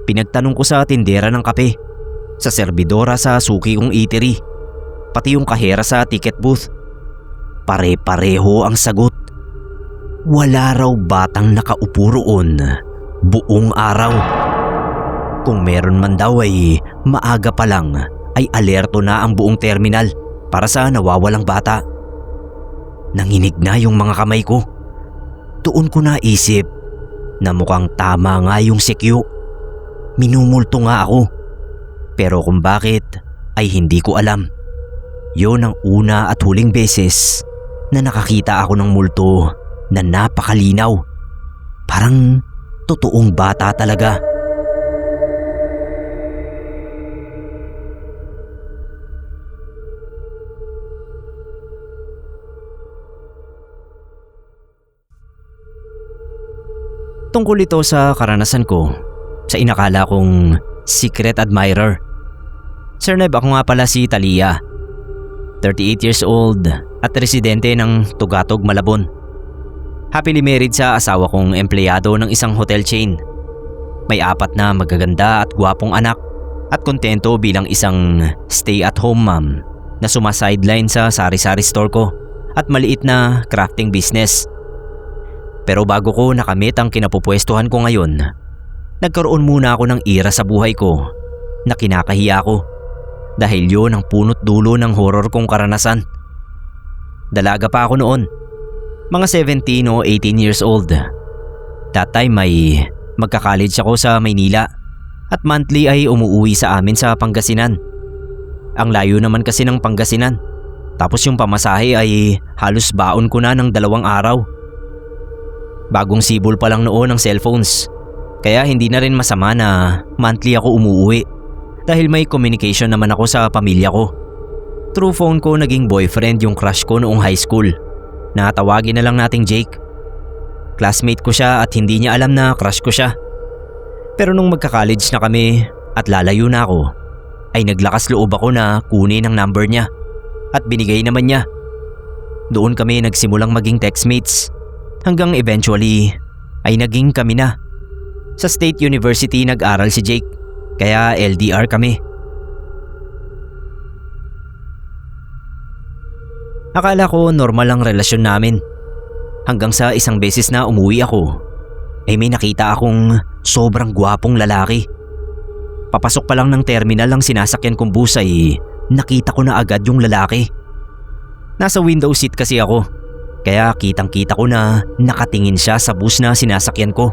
Pinagtanong ko sa tindera ng kape, sa serbidora sa suki kong eatery, pati yung kahera sa ticket booth. Pare-pareho ang sagot. Wala raw batang nakaupo roon buong araw. Kung meron man daw ay maaga pa lang ay alerto na ang buong terminal para sa nawawalang bata. Nanginig na yung mga kamay ko. Doon ko naisip na mukhang tama nga yung CQ. Minumulto nga ako. Pero kung bakit ay hindi ko alam. Yun ang una at huling beses na nakakita ako ng multo na napakalinaw. Parang totoong bata talaga. Tungkol ito sa karanasan ko sa inakala kong secret admirer. Sir Neb, ako nga pala si Talia. 38 years old at residente ng Tugatog, Malabon. Happily married sa asawa kong empleyado ng isang hotel chain. May 4 na magaganda at gwapong anak at kontento bilang isang stay-at-home mom na sumasideline sa sari-sari store ko at maliit na crafting business. Pero bago ko nakamit ang kinapupwestuhan ko ngayon, nagkaroon muna ako ng ira sa buhay ko na kinakahiya ko dahil yun ang punot dulo ng horror kong karanasan. Dalaga pa ako noon, mga 17 o 18 years old. That time ay magka-college ako sa Maynila at monthly ay umuuwi sa amin sa Pangasinan. Ang layo naman kasi ng Pangasinan, tapos yung pamasahe ay halos baon ko na ng 2 araw. Bagong sibol pa lang noon ang cellphones, kaya hindi na rin masama na monthly ako umuuwi dahil may communication naman ako sa pamilya ko. Through phone ko naging boyfriend yung crush ko noong high school na tawagin na lang nating Jake. Classmate ko siya at hindi niya alam na crush ko siya. Pero nung magka-college na kami at lalayo na ako, ay naglakas loob ako na kunin ang number niya at binigay naman niya. Doon kami nagsimulang maging textmates hanggang eventually ay naging kami na. Sa State University nag-aral si Jake, kaya LDR kami. Akala ko normal ang relasyon namin hanggang sa isang beses na umuwi ako ay may nakita akong sobrang gwapong lalaki. Papasok pa lang ng terminal ang sinasakyan kong bus ay nakita ko na agad yung lalaki. Nasa window seat kasi ako, kaya kitang-kita ko na nakatingin siya sa bus na sinasakyan ko.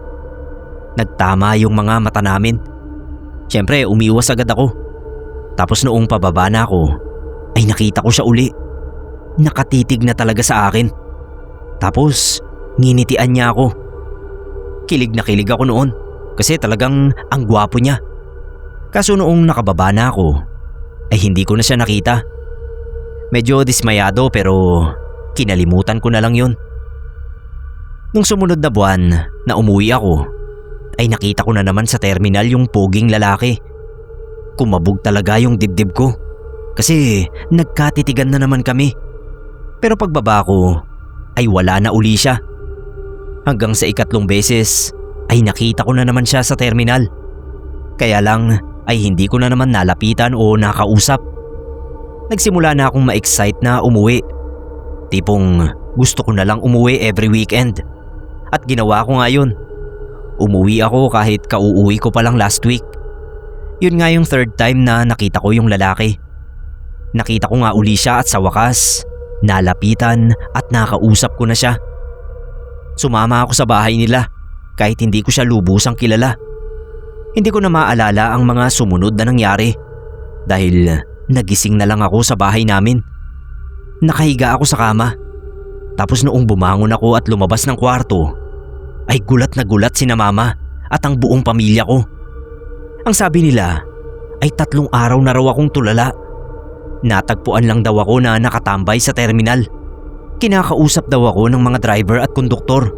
Nagtama yung mga mata namin. Siyempre umiwas agad ako. Tapos noong pababa na ako ay nakita ko siya uli. Nakatitig na talaga sa akin. Tapos nginitian niya ako. Kilig na kilig ako noon kasi talagang ang gwapo niya. Kaso noong nakababa na ako ay hindi ko na siya nakita. Medyo dismayado pero kinalimutan ko na lang yun. Nung sumunod na buwan na umuwi ako, ay nakita ko na naman sa terminal yung poging lalaki. Kumabog talaga yung dibdib ko kasi nagkatitigan na naman kami. Pero pagbaba ko ay wala na uli siya. Hanggang sa 3 beses ay nakita ko na naman siya sa terminal. Kaya lang ay hindi ko na naman nalapitan o nakausap. Nagsimula na akong ma-excite na umuwi. Tipong gusto ko na lang umuwi every weekend. At ginawa ko nga yun. Umuwi ako kahit kauuwi ko pa lang last week. Yun nga yung 3rd time na nakita ko yung lalaki. Nakita ko nga uli siya at sa wakas, nalapitan at nakausap ko na siya. Sumama ako sa bahay nila kahit hindi ko siya lubusang kilala. Hindi ko na maalala ang mga sumunod na nangyari dahil nagising na lang ako sa bahay namin. Nakahiga ako sa kama. Tapos noong bumangon ako at lumabas ng kwarto, ay gulat na gulat sina mama at ang buong pamilya ko. Ang sabi nila ay 3 araw na raw akong tulala. Natagpuan lang daw ako na nakatambay sa terminal. Kinakausap daw ako ng mga driver at konduktor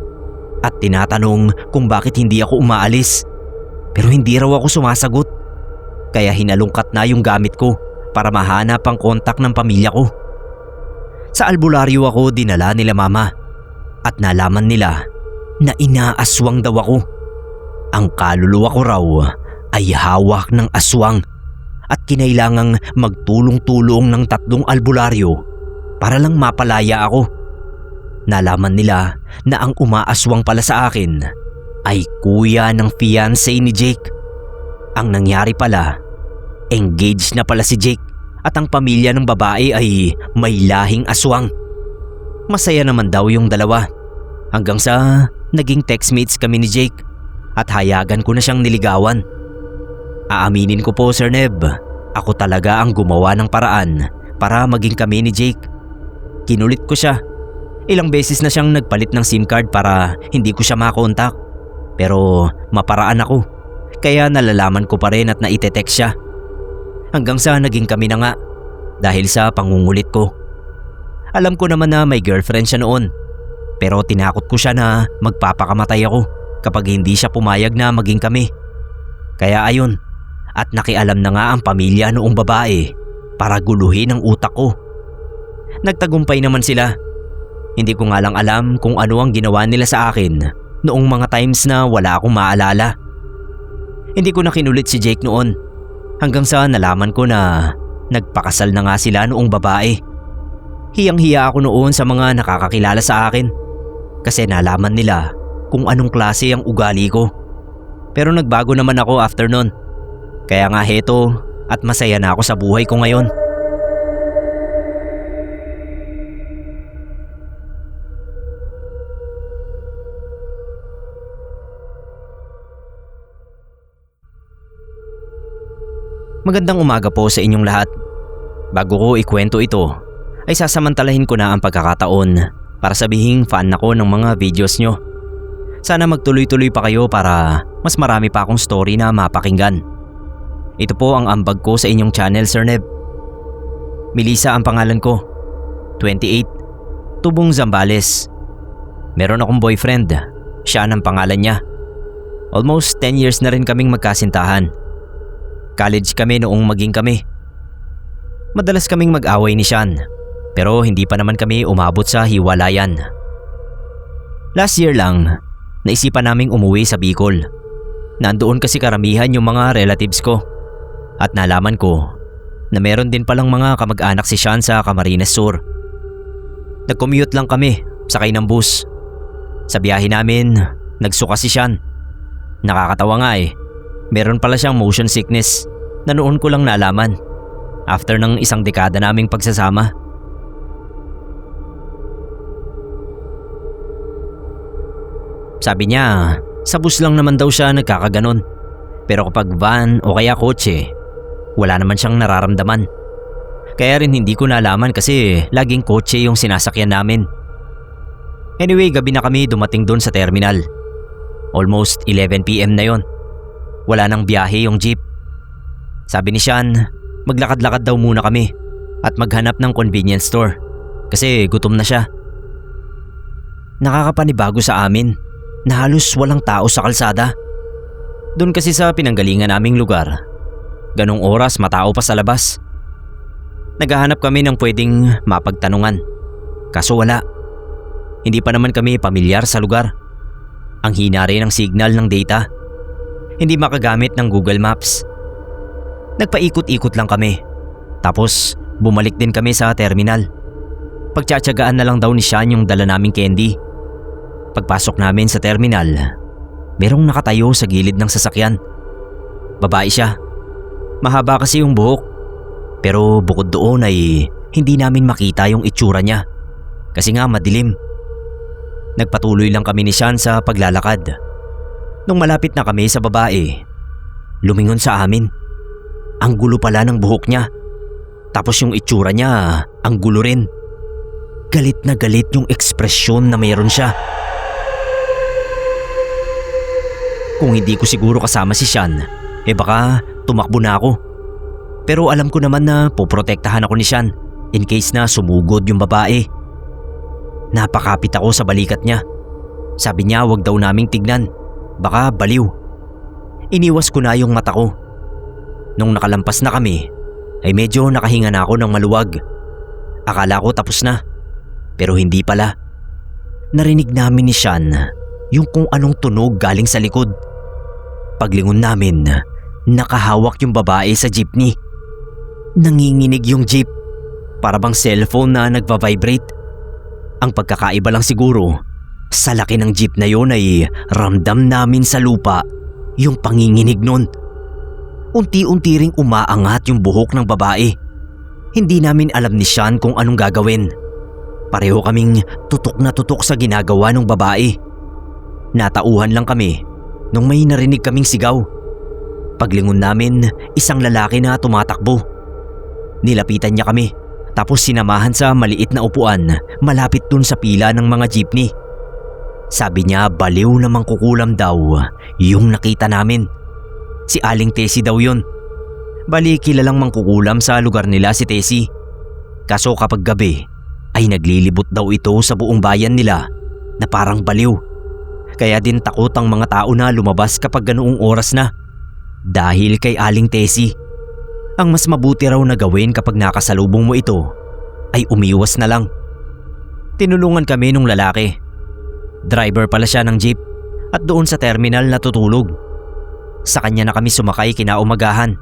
at tinatanong kung bakit hindi ako umaalis. Pero hindi raw ako sumasagot. Kaya hinalungkat na yung gamit ko para mahanap ang kontak ng pamilya ko. Sa albularyo ako dinala nila mama at nalaman nila na inaaswang daw ako. Ang kaluluwa ko raw ay hawak ng aswang at kinailangang magtulong-tulong ng 3 albularyo para lang mapalaya ako. Nalaman nila na ang umaaswang pala sa akin ay kuya ng fiancé ni Jake. Ang nangyari pala, engaged na pala si Jake at ang pamilya ng babae ay may lahing aswang. Masaya naman daw yung dalawa hanggang sa naging textmates kami ni Jake at hayagan ko na siyang niligawan. Aaminin ko po Sir Neb, ako talaga ang gumawa ng paraan para maging kami ni Jake. Kinulit ko siya. Ilang beses na siyang nagpalit ng SIM card para hindi ko siya makontak. Pero maparaan ako, kaya nalalaman ko pa rin at naitetext siya. Hanggang sa naging kami na nga dahil sa pangungulit ko. Alam ko naman na may girlfriend siya noon, pero tinakot ko siya na magpapakamatay ako kapag hindi siya pumayag na maging kami. Kaya ayun, at nakialam na nga ang pamilya noong babae para guluhin ang utak ko. Nagtagumpay naman sila. Hindi ko nga lang alam kung ano ang ginawa nila sa akin noong mga times na wala akong maalala. Hindi ko na kinulit si Jake noon hanggang sa nalaman ko na nagpakasal na nga sila noong babae. Hiyang-hiya ako noon sa mga nakakakilala sa akin kasi nalaman nila kung anong klase ang ugali ko. Pero nagbago naman ako after nun. Kaya nga heto at masaya na ako sa buhay ko ngayon. Magandang umaga po sa inyong lahat. Bago ko ikwento ito, ay sasamantalahin ko na ang pagkakataon para sabihing fan ako ng mga videos nyo. Sana magtuloy-tuloy pa kayo para mas marami pa akong story na mapakinggan. Ito po ang ambag ko sa inyong channel Sir Neb. Melissa ang pangalan ko, 28, Tubong Zambales. Meron akong boyfriend, siya ang pangalan niya. Almost 10 years na rin kaming magkasintahan. College kami noong maging kami. Madalas kaming mag-away ni Sean, pero hindi pa naman kami umabot sa hiwalayan. Last year lang, naisipan naming umuwi sa Bicol. Nandoon kasi karamihan yung mga relatives ko. At nalaman ko na meron din palang mga kamag-anak si Sean sa Camarines Sur. Nag-commute lang kami, sakay ng bus. Sa biyahe namin, nagsuka si Sean. Nakakatawa nga eh. Meron pala siyang motion sickness na noon ko lang nalaman after ng 1 dekada naming pagsasama. Sabi niya, sa bus lang naman daw siya nagkakaganon. Pero kapag van o kaya kotse, wala naman siyang nararamdaman. Kaya rin hindi ko nalaman kasi laging kotse yung sinasakyan namin. Anyway, gabi na kami dumating doon sa terminal. Almost 11 PM na yon. Wala nang biyahe yung jeep. Sabi ni Sean, maglakad-lakad daw muna kami at maghanap ng convenience store kasi gutom na siya. Nakakapanibago sa amin na halos walang tao sa kalsada. Doon kasi sa pinanggalingan naming lugar, ganong oras matao pa sa labas. Naghahanap kami ng pwedeng mapagtanungan. Kaso wala. Hindi pa naman kami pamilyar sa lugar. Ang hina rin ng signal ng data. Hindi makagamit ng Google Maps. Nagpaikot-ikot lang kami. Tapos bumalik din kami sa terminal. Pagtsatsagaan na lang daw ni Sean yung dala naming candy. Pagpasok namin sa terminal, merong nakatayo sa gilid ng sasakyan. Babae siya. Mahaba kasi yung buhok. Pero bukod doon ay hindi namin makita yung itsura niya kasi nga madilim. Nagpatuloy lang kami ni Sean sa paglalakad. Nung malapit na kami sa babae, lumingon sa amin. Ang gulo pala ng buhok niya. Tapos yung itsura niya, ang gulo rin. Galit na galit yung ekspresyon na mayroon siya. Kung hindi ko siguro kasama si Sean, baka tumakbo na ako. Pero alam ko naman na poprotektahan ako ni Sean in case na sumugod yung babae. Napakapit ako sa balikat niya. Sabi niya wag daw naming tignan, baka baliw. Iniwas ko na yung mata ko. Nung nakalampas na kami, ay medyo nakahinga na ako ng maluwag. Akala ko tapos na, pero hindi pala. Narinig namin ni Sean yung kung anong tunog galing sa likod. Paglingon namin, nakahawak yung babae sa jeepney. Nanginginig yung jeep, para bang cellphone na nagva-vibrate. Ang pagkakaiba lang siguro, sa laki ng jeep na yon ay ramdam namin sa lupa yung panginginig nun. Unti-unti ring umaangat yung buhok ng babae. Hindi namin alam ni Sean kung anong gagawin. Pareho kaming tutok na tutok sa ginagawa ng babae. Natauhan lang kami nung may narinig kaming sigaw. Paglingon namin, isang lalaki na tumatakbo. Nilapitan niya kami. Tapos sinamahan sa maliit na upuan malapit dun sa pila ng mga jeepney. Sabi niya baliw na mangkukulam daw yung nakita namin. Si Aling Tessie daw yun. Bali kilalang mangkukulam sa lugar nila si Tessie. Kaso kapag gabi ay naglilibot daw ito sa buong bayan nila na parang baliw. Kaya din takot ang mga tao na lumabas kapag ganoong oras na. Dahil kay Aling Tessie. Ang mas mabuti raw na gawin kapag nakasalubong mo ito ay umiwas na lang. Tinulungan kami nung lalaki. Driver pala siya ng jeep at doon sa terminal natutulog. Sa kanya na kami sumakay kinaumagahan.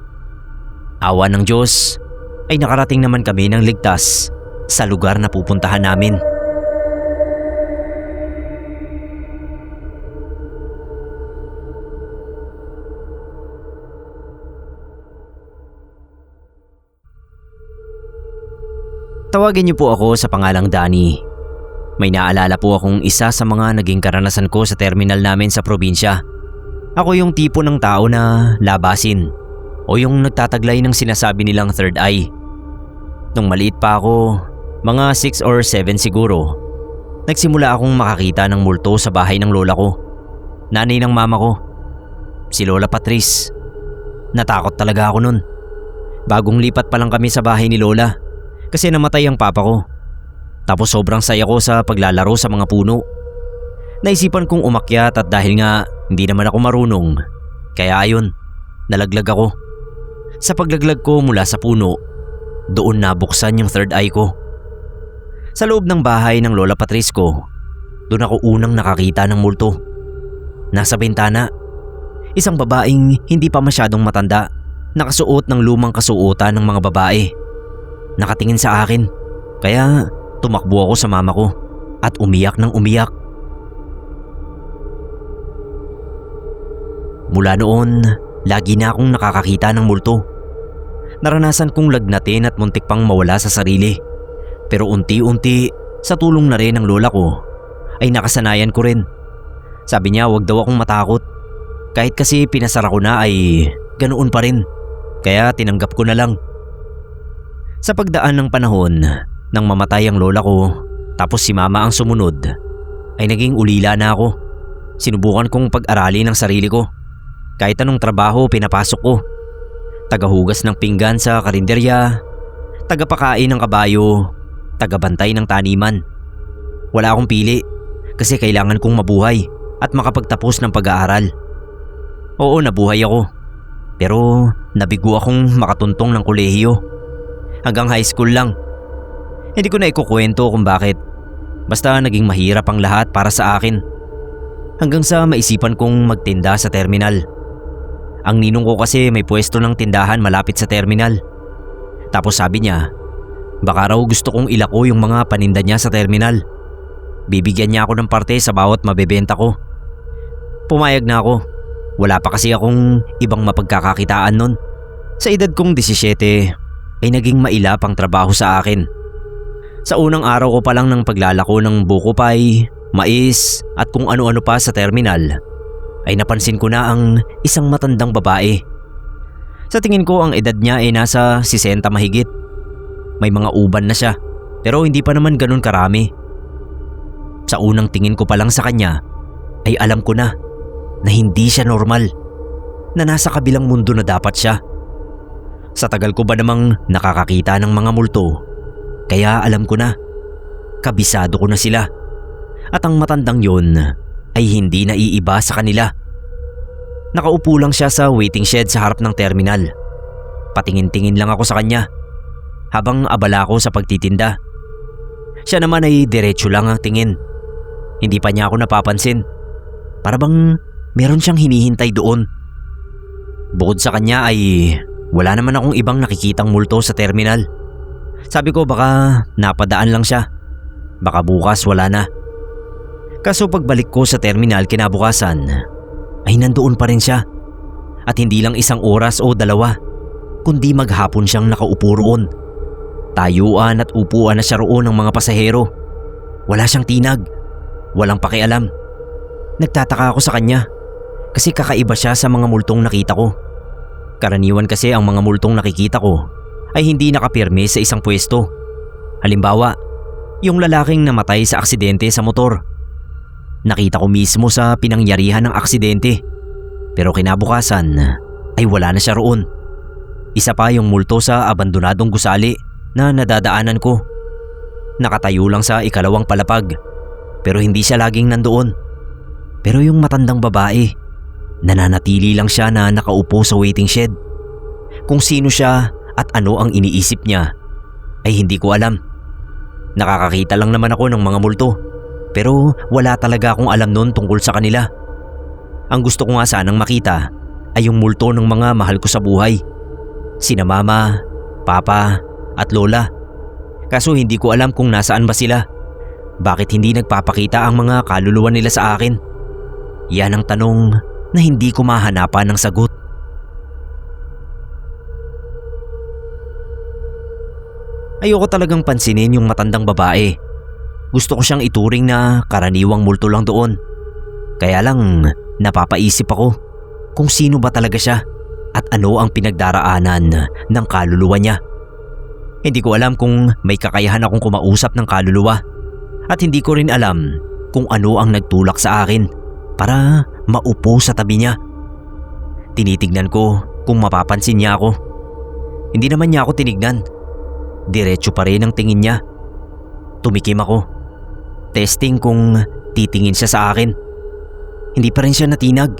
Awa ng Diyos ay nakarating naman kami ng ligtas sa lugar na pupuntahan namin. Tawagin niyo po ako sa pangalang Danny. May naalala po akong isa sa mga naging karanasan ko sa terminal namin sa probinsya. Ako yung tipo ng tao na labasin o yung nagtataglay ng sinasabi nilang third eye. Nung maliit pa ako, mga 6 or 7 siguro, nagsimula akong makakita ng multo sa bahay ng lola ko, nanay ng mama ko, si Lola Patrice. Natakot talaga ako nun. Bagong lipat pa lang kami sa bahay ni Lola. Kasi namatay ang papa ko. Tapos sobrang saya ko sa paglalaro sa mga puno. Naisipan kong umakyat at dahil nga hindi naman ako marunong, kaya ayun, nalaglag ako. Sa paglaglag ko mula sa puno, doon nabuksan yung third eye ko. Sa loob ng bahay ng Lola Patrice ko, doon ako unang nakakita ng multo. Nasa bintana, isang babaeng hindi pa masyadong matanda, nakasuot ng lumang kasuotan ng mga babae. Nakatingin sa akin, kaya tumakbo ako sa mama ko at umiyak ng umiyak. Mula noon, lagi na akong nakakakita ng multo. Naranasan kong lagnatin at muntik pang mawala sa sarili. Pero unti-unti, sa tulong na rin ng lola ko, ay nakasanayan ko rin. Sabi niya wag daw akong matakot. Kahit kasi pinasara ko na ay ganoon pa rin. Kaya tinanggap ko na lang. Sa pagdaan ng panahon, nang mamatay ang lola ko, tapos si mama ang sumunod, ay naging ulila na ako. Sinubukan kong pag-aralin ang sarili ko. Kahit anong trabaho pinapasok ko. Tagahugas ng pinggan sa karinderya, tagapakain ng kabayo, tagabantay ng taniman. Wala akong pili kasi kailangan kong mabuhay at makapagtapos ng pag-aaral. Oo, nabuhay ako. Pero nabigo akong makatuntong ng kolehiyo. Hanggang high school lang. Hindi ko na ikukwento kung bakit. Basta naging mahirap ang lahat para sa akin. Hanggang sa maisipan kong magtinda sa terminal. Ang ninong ko kasi may pwesto ng tindahan malapit sa terminal. Tapos sabi niya, baka raw gusto kong ilako yung mga paninda niya sa terminal. Bibigyan niya ako ng parte sa bawat mabebenta ko. Pumayag na ako. Wala pa kasi akong ibang mapagkakakitaan nun. Sa edad kong 17, ay naging mailap ang trabaho sa akin. Sa unang araw ko pa lang ng paglalako ng buko pie, mais at kung ano-ano pa sa terminal, ay napansin ko na ang isang matandang babae. Sa tingin ko ang edad niya ay nasa 60 mahigit. May mga uban na siya pero hindi pa naman ganun karami. Sa unang tingin ko pa lang sa kanya ay alam ko na hindi siya normal, na nasa kabilang mundo na dapat siya. Sa tagal ko ba namang nakakakita ng mga multo, kaya alam ko na, kabisado ko na sila. At ang matandang yun ay hindi naiiba sa kanila. Nakaupo lang siya sa waiting shed sa harap ng terminal. Patingin-tingin lang ako sa kanya habang abala ko sa pagtitinda. Siya naman ay diretso lang ang tingin. Hindi pa niya ako napapansin. Para bang meron siyang hinihintay doon. Bukod sa kanya ay wala naman akong ibang nakikitang multo sa terminal. Sabi ko baka napadaan lang siya. Baka bukas wala na. Kaso pagbalik ko sa terminal kinabukasan ay nandoon pa rin siya. At hindi lang isang oras o dalawa, kundi maghapon siyang nakaupo roon. Tayuan at upuan na siya roon ng mga pasahero. Wala siyang tinag. Walang pakialam. Nagtataka ako sa kanya kasi kakaiba siya sa mga multong nakita ko. Karaniwan kasi ang mga multong nakikita ko ay hindi nakapirme sa isang pwesto. Halimbawa, yung lalaking namatay sa aksidente sa motor. Nakita ko mismo sa pinangyarihan ng aksidente. Pero kinabukasan ay wala na siya roon. Isa pa yung multo sa abandonadong gusali na nadadaanan ko. Nakatayo lang sa ikalawang palapag pero hindi siya laging nandoon. Pero yung matandang babae, nananatili lang siya na nakaupo sa waiting shed. Kung sino siya at ano ang iniisip niya ay hindi ko alam. Nakakakita lang naman ako ng mga multo pero wala talaga akong alam noon tungkol sa kanila. Ang gusto ko nga sanang makita ay yung multo ng mga mahal ko sa buhay. Sina mama, papa at lola. Kaso hindi ko alam kung nasaan ba sila. Bakit hindi nagpapakita ang mga kaluluwa nila sa akin? Yan ang tanong na hindi ko mahanapan ng sagot. Ayoko talagang pansinin yung matandang babae. Gusto ko siyang ituring na karaniwang multo lang doon. Kaya lang napapaisip ako kung sino ba talaga siya at ano ang pinagdaraanan ng kaluluwa niya. Hindi ko alam kung may kakayahan akong kumausap ng kaluluwa at hindi ko rin alam kung ano ang nagtulak sa akin para maupo sa tabi niya. Tinitignan ko kung mapapansin niya ako. Hindi naman niya ako tinignan. Diretso pa rin ang tingin niya. Tumikim ako. Testing kung titingin siya sa akin. Hindi pa rin siya natinag.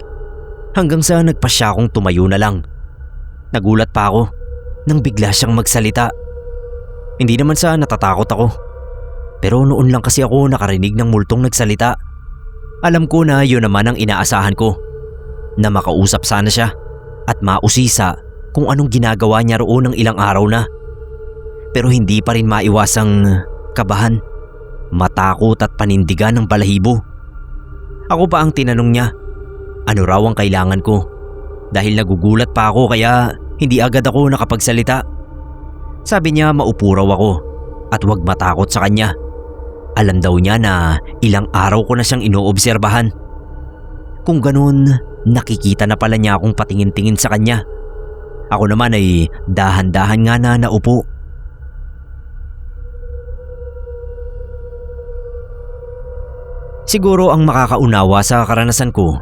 Hanggang sa nagpasya akong tumayo na lang. Nagulat pa ako nang bigla siyang magsalita. Hindi naman sa natatakot ako. Pero noon lang kasi ako nakarinig ng multong nagsalita. Alam ko na yun naman ang inaasahan ko. Na makausap sana siya at mausisa kung anong ginagawa niya roon ng ilang araw na. Pero hindi pa rin maiwasang kabahan, matakot at panindigan ng balahibo. Ako pa ang tinanong niya, ano raw ang kailangan ko? Dahil nagugulat pa ako kaya hindi agad ako nakapagsalita. Sabi niya maupo raw ako at huwag matakot sa kanya. Alam daw niya na ilang araw ko na siyang inoobserbahan. Kung ganun, nakikita na pala niya akong patingin-tingin sa kanya. Ako naman ay dahan-dahan nga na naupo. Siguro ang makakaunawa sa karanasan ko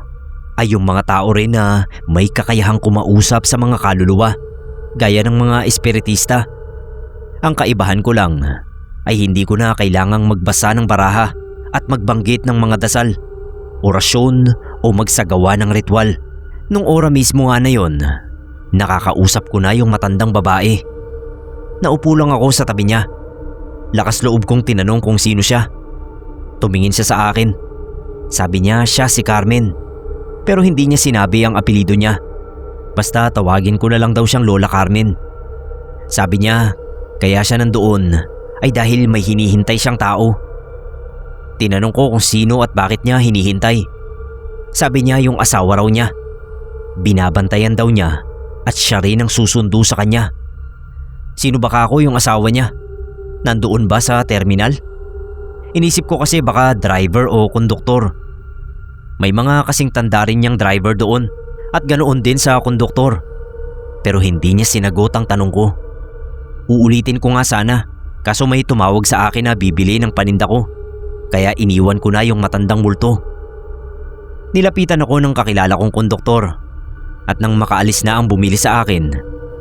ay yung mga tao rin na may kakayahang kumausap sa mga kaluluwa gaya ng mga espiritista. Ang kaibahan ko lang ay hindi ko na kailangang magbasa ng baraha at magbanggit ng mga dasal, orasyon o magsagawa ng ritual. Nung ora mismo nga na yon, nakakausap ko na yung matandang babae. Naupo lang ako sa tabi niya. Lakas loob kong tinanong kung sino siya. Tumingin siya sa akin. Sabi niya siya si Carmen. Pero hindi niya sinabi ang apelido niya. Basta tawagin ko na lang daw siyang Lola Carmen. Sabi niya kaya siya nandoon ay dahil may hinihintay siyang tao. Tinanong ko kung sino at bakit niya hinihintay. Sabi niya yung asawa raw niya. Binabantayan daw niya at siya rin ang susundo sa kanya. Sino baka ako yung asawa niya? Nandoon ba sa terminal? Inisip ko kasi baka driver o konduktor. May mga kasing tanda rin niyang driver doon at ganoon din sa konduktor. Pero hindi niya sinagot ang tanong ko. Uulitin ko nga sana, kaso may tumawag sa akin na bibili ng paninda ko. Kaya iniwan ko na yung matandang multo. Nilapitan ako ng kakilala kong konduktor. At nang makaalis na ang bumili sa akin,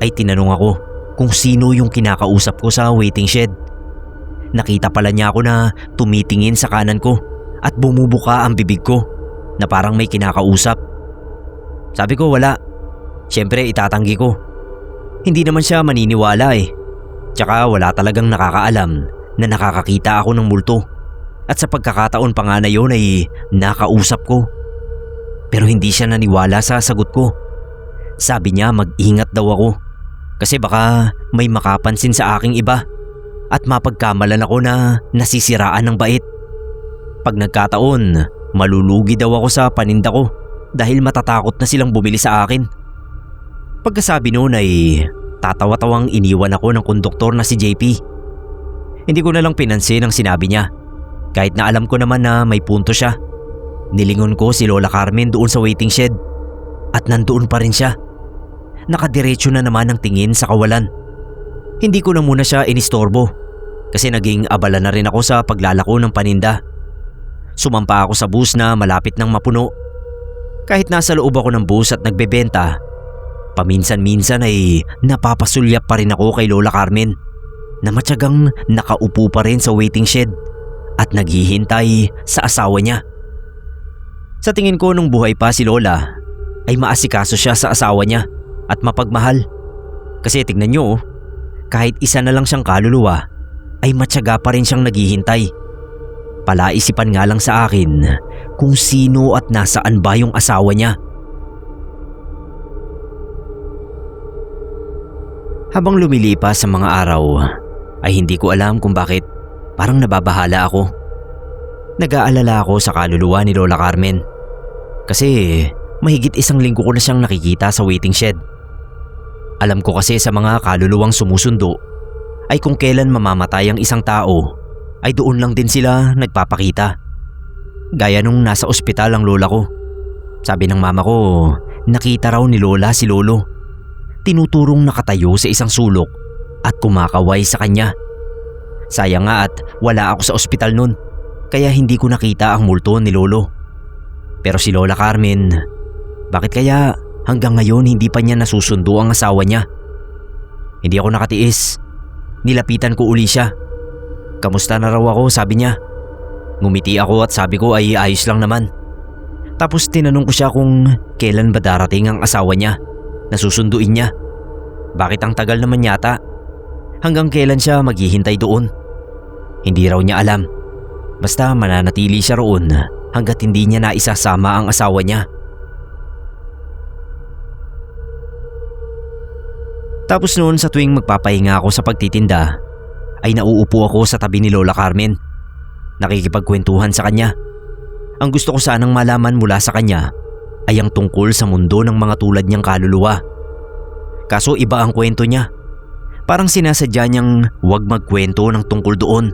ay tinanong ako kung sino yung kinakausap ko sa waiting shed. Nakita pala niya ako na tumitingin sa kanan ko at bumubuka ang bibig ko na parang may kinakausap. Sabi ko wala. Siyempre itatanggi ko. Hindi naman siya maniniwala eh. Tsaka wala talagang nakakaalam na nakakakita ako ng multo. At sa pagkakataon pa nga na yun ay nakausap ko. Pero hindi siya naniwala sa sagot ko. Sabi niya mag-ingat daw ako kasi baka may makapansin sa aking iba at mapagkamalan ako na nasisiraan ng bait. Pag nagkataon, malulugi daw ako sa paninda ko dahil matatakot na silang bumili sa akin. Pagkasabi noon ay tatawa-tawang iniwan ako ng konduktor na si JP. Hindi ko na lang pinansin ang sinabi niya kahit na alam ko naman na may punto siya. Nilingon ko si Lola Carmen doon sa waiting shed at nandoon pa rin siya. Nakadiretso na naman ang tingin sa kawalan. Hindi ko na muna siya inistorbo kasi naging abala na rin ako sa paglalako ng paninda. Sumampa ako sa bus na malapit ng mapuno. Kahit nasa loob ako ng bus at nagbebenta, paminsan-minsan ay napapasulyap pa rin ako kay Lola Carmen na matyagang nakaupo pa rin sa waiting shed at naghihintay sa asawa niya. Sa tingin ko nung buhay pa si Lola ay maasikaso siya sa asawa niya at mapagmahal. Kasi tignan niyo, kahit isa na lang siyang kaluluwa ay matyaga pa rin siyang naghihintay. Palaisipan nga lang sa akin kung sino at nasaan ba yung asawa niya. Habang lumilipas sa mga araw ay hindi ko alam kung bakit parang nababahala ako. Nag-aalala ako sa kaluluwa ni Lola Carmen kasi mahigit 1 linggo ko na siyang nakikita sa waiting shed. Alam ko kasi sa mga kaluluwang sumusundo ay kung kailan mamamatay ang isang tao ay doon lang din sila nagpapakita. Gaya nung nasa ospital ang lola ko. Sabi ng mama ko, nakita raw ni Lola si Lolo. Tinuturong nakatayo sa isang sulok at kumakaway sa kanya. Sayang nga at wala ako sa ospital nun kaya hindi ko nakita ang multo ni Lolo. Pero si Lola Carmen, bakit kaya hanggang ngayon hindi pa niya nasusundo ang asawa niya? Hindi ako nakatiis. Nilapitan ko uli siya. Kamusta na raw ako, sabi niya. Ngumiti ako at sabi ko ay ayos lang naman. Tapos tinanong ko siya kung kailan ba darating ang asawa niya na susunduin niya. Bakit ang tagal naman yata? Hanggang kailan siya maghihintay doon? Hindi raw niya alam. Basta mananatili siya roon hanggat hindi niya naisasama ang asawa niya. Tapos noon sa tuwing magpapahinga ako sa pagtitinda ay nauupo ako sa tabi ni Lola Carmen. Nakikipagkwentuhan sa kanya. Ang gusto ko sanang malaman mula sa kanya ay ang tungkol sa mundo ng mga tulad niyang kaluluwa. Kaso iba ang kwento niya. Parang sinasadya niyang huwag magkwento ng tungkol doon.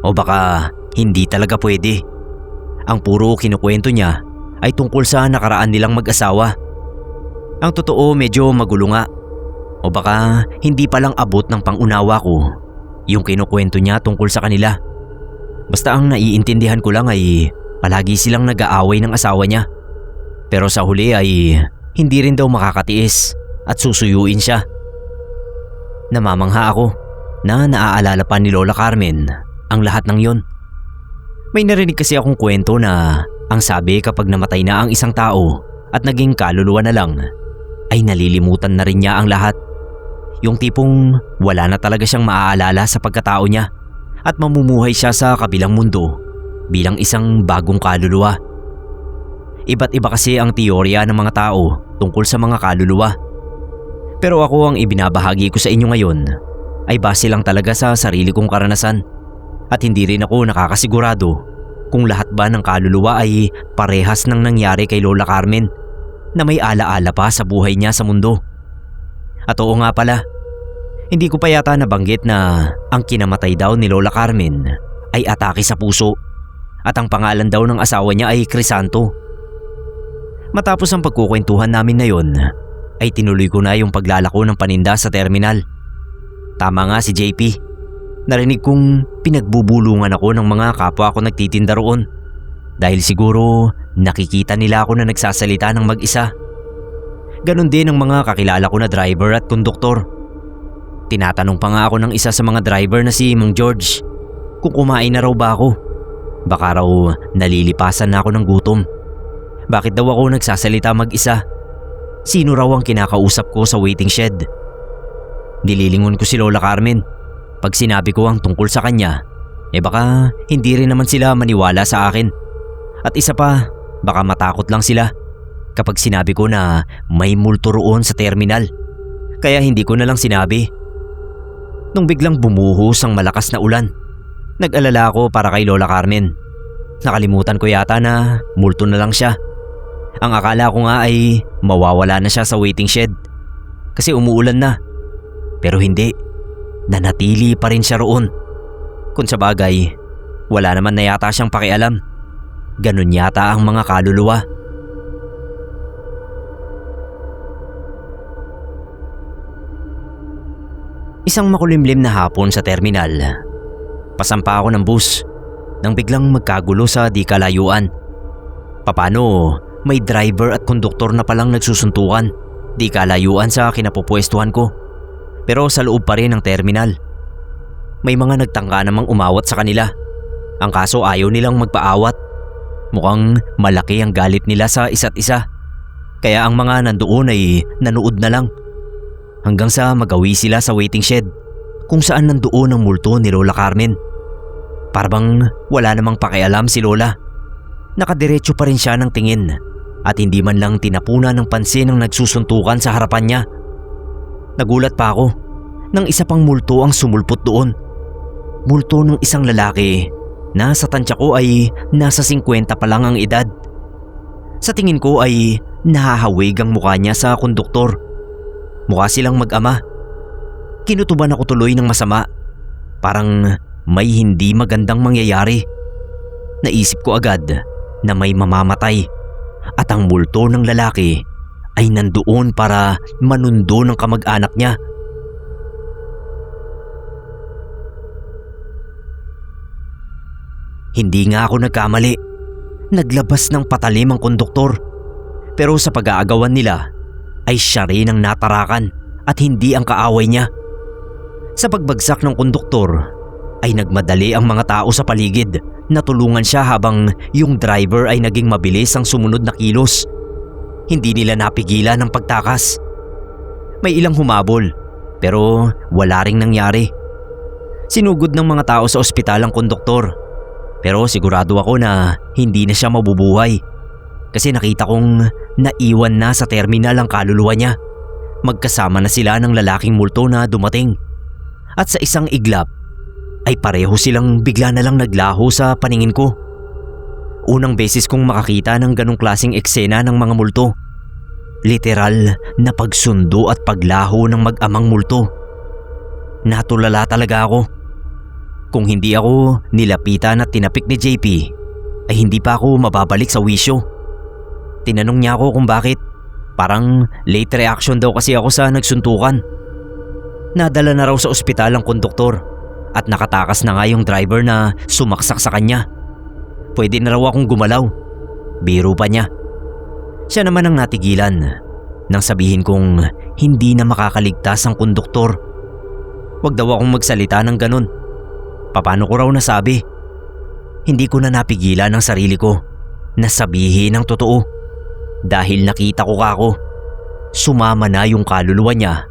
O baka hindi talaga pwede. Ang puro kinukwento niya ay tungkol sa nakaraan nilang mag-asawa. Ang totoo medyo magulo nga. O baka hindi palang abot ng pangunawa ko yung kinukwento niya tungkol sa kanila. Basta ang naiintindihan ko lang ay palagi silang nag-aaway ng asawa niya. Pero sa huli ay hindi rin daw makakatiis at susuyuin siya. Namamangha ako na naaalala pa ni Lola Carmen ang lahat ng yon. May narinig kasi akong kwento na ang sabi kapag namatay na ang isang tao at naging kaluluwa na lang ay nalilimutan na rin niya ang lahat. Yung tipong wala na talaga siyang maaalala sa pagkatao niya at mamumuhay siya sa kabilang mundo bilang isang bagong kaluluwa. Iba't iba kasi ang teorya ng mga tao tungkol sa mga kaluluwa. Pero ako ang ibinabahagi ko sa inyo ngayon ay base lang talaga sa sarili kong karanasan at hindi rin ako nakakasigurado kung lahat ba ng kaluluwa ay parehas ng nangyari kay Lola Carmen na may alaala pa sa buhay niya sa mundo. At oo nga pala, Hindi ko pa yata nabanggit na ang kinamatay daw ni Lola Carmen ay atake sa puso at ang pangalan daw ng asawa niya ay Crisanto. Matapos ang pagkukwentuhan namin na yon, ay tinuloy ko na yung paglalako ng paninda sa terminal. Tama nga si JP. Narinig kong pinagbubulungan ako ng mga kapwa ko nagtitinda roon dahil siguro nakikita nila ako na nagsasalita ng mag-isa. Ganon din ang mga kakilala ko na driver at konduktor. Tinatanong pa nga ako ng isa sa mga driver na si Mang George kung kumain na raw ba ako. Baka raw nalilipasan na ako ng gutom. Bakit daw ako nagsasalita mag-isa? Sino raw ang kinakausap ko sa waiting shed? Nililingon ko si Lola Carmen. Pag sinabi ko ang tungkol sa kanya, baka hindi rin naman sila maniwala sa akin. At isa pa, baka matakot lang sila kapag sinabi ko na may multo roon sa terminal. Kaya hindi ko na lang sinabi. Nung biglang bumuhos ang malakas na ulan, nag-alala ako para kay Lola Carmen. Nakalimutan ko yata na multo na lang siya. Ang akala ko nga ay mawawala na siya sa waiting shed kasi umuulan na. Pero hindi, nanatili pa rin siya roon. Kung sa bagay, wala naman na yata siyang pakialam. Ganun yata ang mga kaluluwa. Isang makulimlim na hapon sa terminal. Pasampa ako ng bus nang biglang magkagulo sa di kalayuan. Papano may driver at konduktor na palang nagsusuntukan di kalayuan sa kinapupwestuhan ko. Pero sa loob pa rin ng terminal. May mga nagtangka namang umawat sa kanila. Ang kaso ayaw nilang magpaawat. Mukhang malaki ang galit nila sa isa't isa. Kaya ang mga nandoon ay nanood na lang. Hanggang sa magawi sila sa waiting shed kung saan nandoon ang multo ni Lola Carmen. Parang wala namang pakialam si Lola. Nakadiretso pa rin siya ng tingin at hindi man lang tinapuna ng pansin ang nagsusuntukan sa harapan niya. Nagulat pa ako nang isa pang multo ang sumulpot doon. Multo ng isang lalaki na sa tansya ko ay nasa 50 pa lang ang edad. Sa tingin ko ay nahahawig ang mukha niya sa konduktor. Mukha silang mag-ama. Kinutuban ako tuloy ng masama. Parang may hindi magandang mangyayari. Naisip ko agad na may mamamatay at ang multo ng lalaki ay nandoon para manundo ng kamag-anak niya. Hindi nga ako nagkamali. Naglabas ng patalim ang konduktor. Pero sa pag-aagawan nila ay siya rin ang natarakan at hindi ang kaaway niya. Sa pagbagsak ng konduktor ay nagmadali ang mga tao sa paligid na tulungan siya habang yung driver ay naging mabilis ang sumunod na kilos. Hindi nila napigilan ang pagtakas. May ilang humabol pero wala ring nangyari. Sinugod ng mga tao sa ospital ang konduktor. Pero sigurado ako na hindi na siya mabubuhay kasi nakita kong naiwan na sa terminal ang kaluluwa niya. Magkasama na sila ng lalaking multo na dumating. At sa isang iglap ay pareho silang bigla na lang naglaho sa paningin ko. Unang beses kong makakita ng ganong klaseng eksena ng mga multo. Literal na pagsundo at paglaho ng mag-amang multo. Natulala talaga ako. Kung hindi ako nilapitan at tinapik ni JP ay hindi pa ako mababalik sa wisyo. Tinanong niya ako kung bakit. Parang late reaction daw kasi ako sa nagsuntukan. Nadala na raw sa ospital ang konduktor at nakatakas na nga yung driver na sumaksak sa kanya. Pwede na raw akong gumalaw. Biro pa niya. Siya naman ang natigilan nang sabihin kong hindi na makakaligtas ang konduktor. Huwag daw akong magsalita ng ganun. Paano ko raw nasabi? Hindi ko na napigilan ang sarili ko na sabihin ang totoo. Dahil nakita ko kako, sumama na yung kaluluwa niya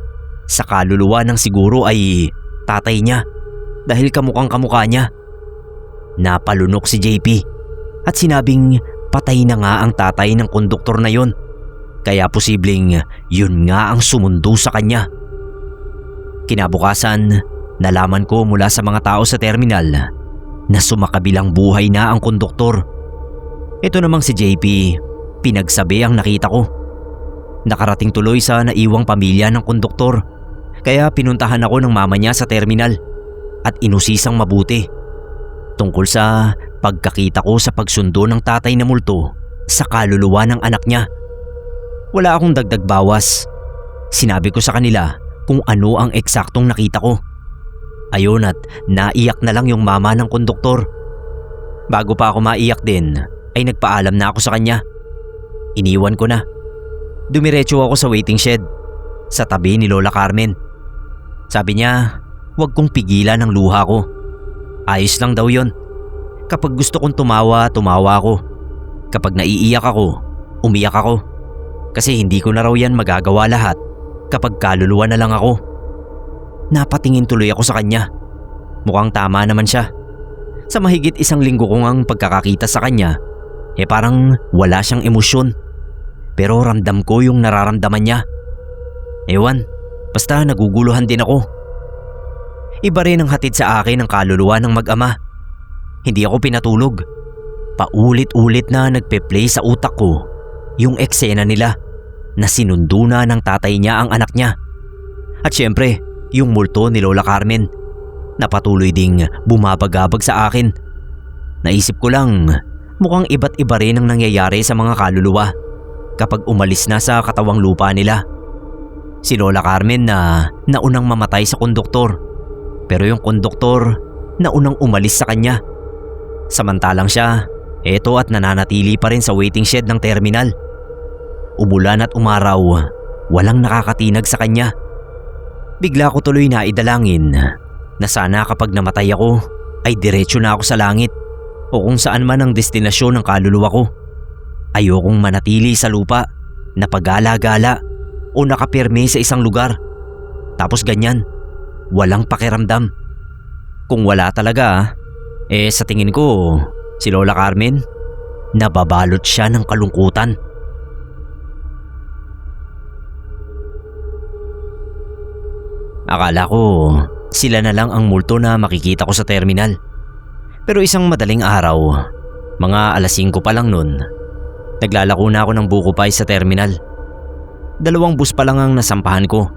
sa kaluluwa ng siguro ay tatay niya dahil kamukhang kamukha niya. Napalunok si JP at sinabing patay na nga ang tatay ng konduktor na yon. Kaya posibleng yun nga ang sumundo sa kanya. Kinabukasan, nalaman ko mula sa mga tao sa terminal na sumakabilang buhay na ang konduktor. Ito namang si JP, pinagsabi ang nakita ko. Nakarating tuloy sa naiwang pamilya ng konduktor Kaya pinuntahan ako ng mama niya sa terminal at inusisang mabuti tungkol sa pagkakita ko sa pagsundo ng tatay na multo sa kaluluwa ng anak niya. Wala akong dagdag bawas. Sinabi ko sa kanila kung ano ang eksaktong nakita ko. Ayun, at naiyak na lang yung mama ng konduktor. Bago pa ako maiyak din ay nagpaalam na ako sa kanya. Iniwan ko na. Dumiretso ako sa waiting shed sa tabi ni Lola Carmen. Sabi niya, huwag kong pigilan ang luha ko. Ayos lang daw yon. Kapag gusto kong tumawa, tumawa ako. Kapag naiiyak ako, umiyak ako. Kasi hindi ko na raw yan magagawa lahat kapag kaluluwa na lang ako. Napatingin tuloy ako sa kanya. Mukhang tama naman siya. Sa mahigit 1 linggo ko ngang pagkakakita sa kanya, parang wala siyang emosyon. Pero ramdam ko yung nararamdaman niya. Ewan, basta naguguluhan din ako. Iba rin ang hatid sa akin ng kaluluwa ng mag-ama. Hindi ako pinatulog. Paulit-ulit na nagpe-play sa utak ko yung eksena nila na sinundo na ng tatay niya ang anak niya. At syempre, yung multo ni Lola Carmen na patuloy ding bumabagabag sa akin. Naisip ko lang, mukhang iba't iba rin ang nangyayari sa mga kaluluwa kapag umalis na sa katawang lupa nila. Si Lola Carmen na naunang mamatay sa konduktor, pero yung konduktor naunang umalis sa kanya. Samantalang siya, eto at nananatili pa rin sa waiting shed ng terminal. Umulan at umaraw, walang nakakatinag sa kanya. Bigla ko tuloy na idalangin na sana kapag namatay ako ay diretso na ako sa langit o kung saan man ang destinasyon ng kaluluwa ko. Ayokong manatili sa lupa na pagala-gala o nakapirme sa isang lugar. Tapos ganyan, walang pakiramdam. Kung wala talaga, sa tingin ko, si Lola Carmen, nababalot siya ng kalungkutan. Akala ko sila na lang ang multo na makikita ko sa terminal. Pero isang madaling araw, mga 5:00 pa lang nun, naglalako na ako ng buko pie sa terminal. 2 bus pa lang ang nasampahan ko.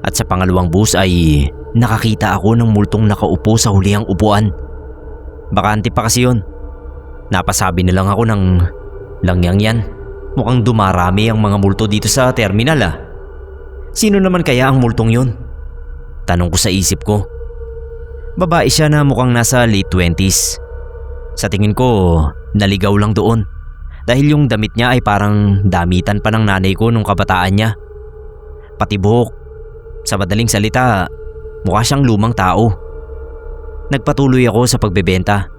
At sa pangalawang bus ay nakakita ako ng multong nakaupo sa hulihang upuan. Bakante pa kasi yun. Napasabi na lang ako ng langyang yan. Mukhang dumarami ang mga multo dito sa terminal ah. Sino naman kaya ang multong yun? Tanong ko sa isip ko. Babae siya na mukhang nasa late 20s. Sa tingin ko, naligaw lang doon. Dahil yung damit niya ay parang damitan pa ng nanay ko nung kabataan niya. Pati buhok. Sa madaling salita, mukha siyang lumang tao. Nagpatuloy ako sa pagbebenta.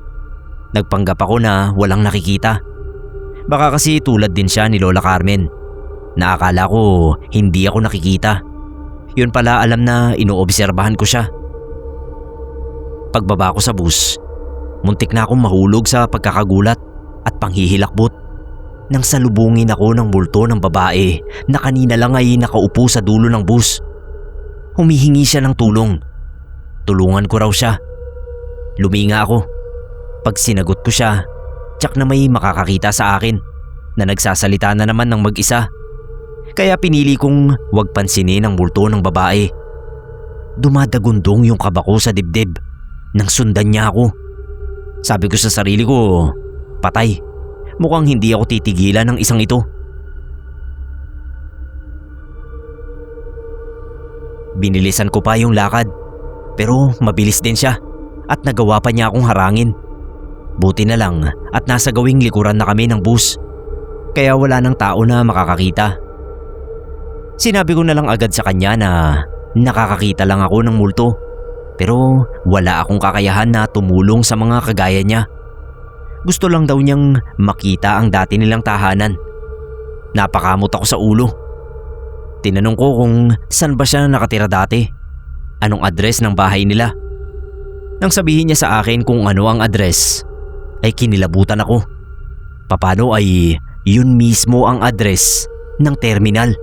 Nagpanggap ako na walang nakikita. Baka kasi tulad din siya ni Lola Carmen. Naakala ko hindi ako nakikita. Yun pala alam na inoobserbahan ko siya. Pagbaba ko sa bus, muntik na akong mahulog sa pagkakagulat at panghihilakbot nang salubungin ako ng multo ng babae na kanina lang ay nakaupo sa dulo ng bus. Humihingi siya ng tulong. Tulungan ko raw siya. Luminga ako. Pag sinagot ko siya, tsak na may makakakita sa akin na nagsasalita na naman ng mag-isa. Kaya pinili kong wag pansinin ang multo ng babae. Dumadagundong yung kaba ko sa dibdib nang sundan niya ako. Sabi ko sa sarili ko, patay. Mukhang hindi ako titigilan ng isang ito. Binilisan ko pa yung lakad, pero mabilis din siya at nagawa pa niya akong harangin. Buti na lang at nasa gawing likuran na kami ng bus, kaya wala nang tao na makakakita. Sinabi ko na lang agad sa kanya na nakakakita lang ako ng multo, pero wala akong kakayahan na tumulong sa mga kagaya niya. Gusto lang daw niyang makita ang dati nilang tahanan. Napakamot ako sa ulo. Tinanong ko kung saan ba siya nakatira dati. Anong address ng bahay nila. Nang sabihin niya sa akin kung ano ang address, ay kinilabutan ako. Paano ay yun mismo ang address ng terminal?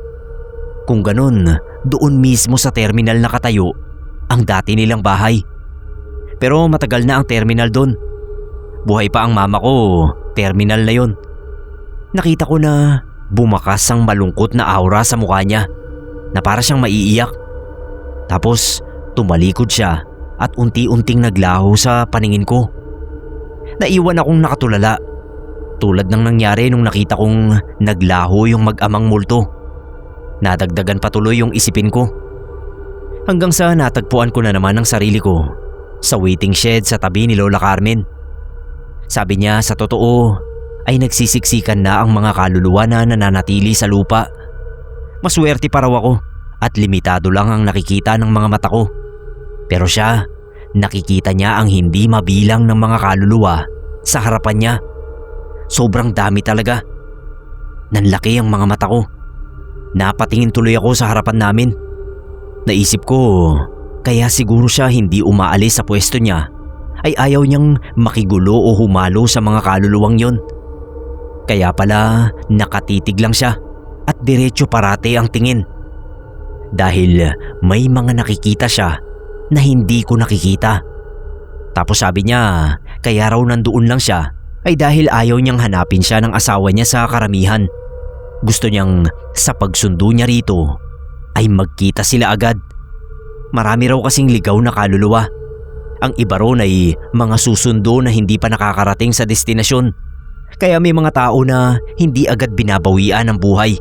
Kung ganun, doon mismo sa terminal nakatayo ang dati nilang bahay. Pero matagal na ang terminal doon. Buhay pa ang mama ko, terminal na yun. Nakita ko na bumakas ang malungkot na aura sa mukha niya na para siyang maiiyak. Tapos tumalikod siya at unti-unting naglaho sa paningin ko. Naiwan akong nakatulala. Tulad ng nangyari nung nakita kong naglaho yung mag-amang multo. Nadagdagan patuloy yung isipin ko. Hanggang sa natagpuan ko na naman ang sarili ko sa waiting shed sa tabi ni Lola Carmen. Sabi niya sa totoo ay nagsisiksikan na ang mga kaluluwa na nananatili sa lupa. Maswerte pa raw ako at limitado lang ang nakikita ng mga mata ko. Pero siya, nakikita niya ang hindi mabilang ng mga kaluluwa sa harapan niya. Sobrang dami talaga. Nanlaki ang mga mata ko. Napatingin tuloy ako sa harapan namin. Naisip ko, kaya siguro siya hindi umaalis sa pwesto niya ay ayaw niyang makigulo o humalo sa mga kaluluwang yon. Kaya pala nakatitig lang siya at diretso parate ang tingin. Dahil may mga nakikita siya na hindi ko nakikita. Tapos sabi niya kaya raw nandoon lang siya ay dahil ayaw niyang hanapin siya ng asawa niya sa karamihan. Gusto niyang sa pagsundo niya rito ay magkita sila agad. Marami raw kasing ligaw na kaluluwa. Ang iba ron ay mga susundo na hindi pa nakakarating sa destinasyon. Kaya may mga tao na hindi agad binabawian ng buhay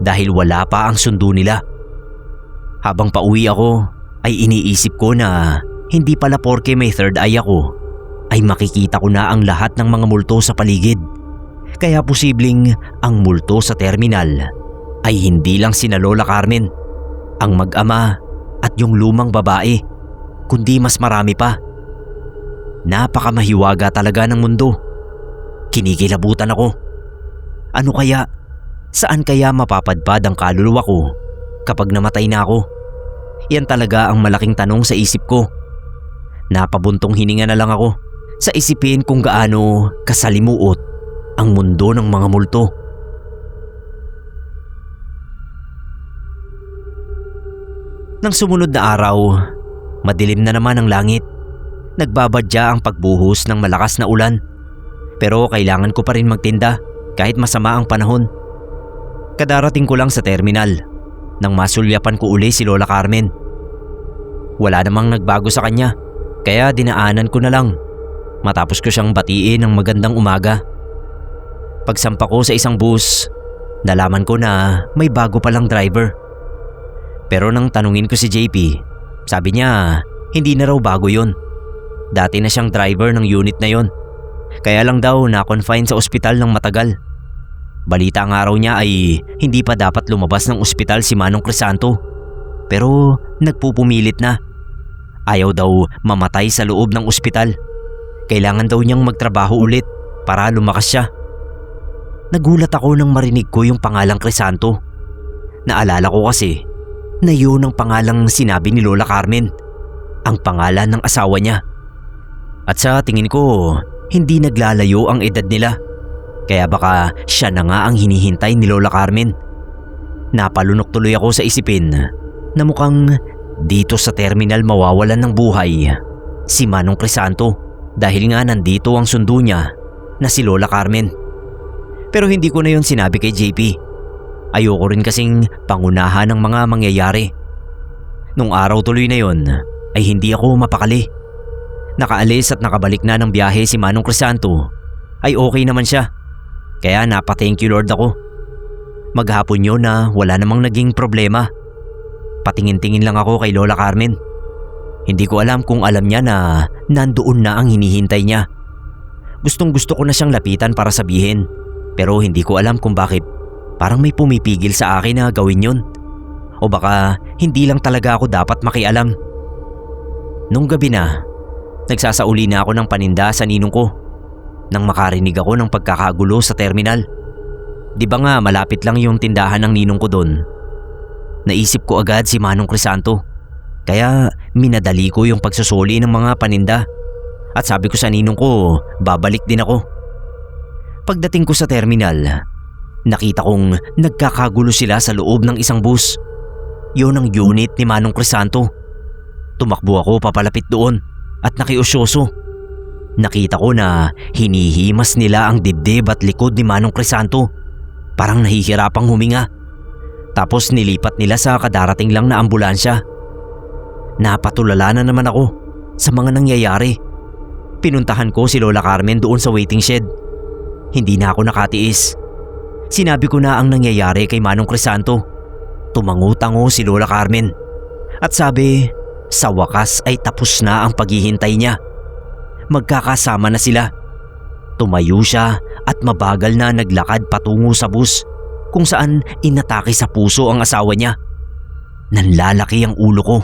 dahil wala pa ang sundo nila. Habang pauwi ako ay iniisip ko na hindi pala porke may third eye ako ay makikita ko na ang lahat ng mga multo sa paligid. Kaya posibleng ang multo sa terminal ay hindi lang sina Lola Carmen, ang mag-ama at yung lumang babae, kundi mas marami pa. Napakamahiwaga talaga ng mundo. Kinikilabutan ako. Ano kaya? Saan kaya mapapadpad ang kaluluwa ko kapag namatay na ako? Yan talaga ang malaking tanong sa isip ko. Napabuntong hininga na lang ako sa isipin kung gaano kasalimuot ang mundo ng mga multo. Nang sumunod na araw, madilim na naman ang langit. Nagbabadya ang pagbuhos ng malakas na ulan. Pero kailangan ko pa rin magtinda kahit masama ang panahon. Kadarating ko lang sa terminal nang masulyapan ko uli si Lola Carmen. Wala namang nagbago sa kanya kaya dinaanan ko na lang matapos ko siyang batiin ng magandang umaga. Pagsampa ko sa isang bus, nalaman ko na may bago palang driver. Pero nang tanungin ko si JP, sabi niya hindi na raw bago yon. Dati na siyang driver ng unit na yon. Kaya lang daw na-confine sa ospital ng matagal. Balita nga raw niya ay hindi pa dapat lumabas ng ospital si Manong Crisanto. Pero nagpupumilit na. Ayaw daw mamatay sa loob ng ospital. Kailangan daw niyang magtrabaho ulit para lumakas siya. Nagulat ako nang marinig ko yung pangalang Crisanto. Naalala ko kasi na yun ang pangalang sinabi ni Lola Carmen, ang pangalan ng asawa niya. At sa tingin ko, hindi naglalayo ang edad nila. Kaya baka siya na nga ang hinihintay ni Lola Carmen. Napalunok tuloy ako sa isipin na mukhang dito sa terminal mawawalan ng buhay si Manong Crisanto dahil nga nandito ang sundo niya na si Lola Carmen. Pero hindi ko na yon sinabi kay JP. Ayoko rin kasing pangunahan ng mga mangyayari. Nung araw tuloy na yon ay hindi ako mapakali. Nakaalis at nakabalik na ng biyahe si Manong Crisanto ay okay naman siya. Kaya napa-thank you Lord ako. Maghapon yun na wala namang naging problema. Patingin-tingin lang ako kay Lola Carmen. Hindi ko alam kung alam niya na nandoon na ang hinihintay niya. Gustong gusto ko na siyang lapitan para sabihin. Pero hindi ko alam kung bakit parang may pumipigil sa akin na gawin yun. O baka hindi lang talaga ako dapat makialam. Nung gabi na, nagsasauli na ako ng paninda sa ninong ko nang makarinig ako ng pagkakagulo sa terminal. Di ba nga malapit lang yung tindahan ng ninong ko doon? Naisip ko agad si Manong Crisanto. Kaya minadali ko yung pagsusuli ng mga paninda. At sabi ko sa ninong ko, babalik din ako. Pagdating ko sa terminal, nakita kong nagkakagulo sila sa loob ng isang bus. Yun ang unit ni Manong Crisanto. Tumakbo ako papalapit doon at nakiusyoso. Nakita ko na hinihimas nila ang dibdib at likod ni Manong Crisanto. Parang nahihirapang huminga. Tapos nilipat nila sa kadarating lang na ambulansya. napatulala na naman ako sa mga nangyayari. Pinuntahan ko si Lola Carmen doon sa waiting shed. Hindi na ako nakatiis. Sinabi ko na ang nangyayari kay Manong Crisanto. Tumango-tango si Lola Carmen at sabi sa wakas ay tapos na ang paghihintay niya. Magkakasama na sila. Tumayo siya at mabagal na naglakad patungo sa bus kung saan inatake sa puso ang asawa niya. Nanlalaki ang ulo ko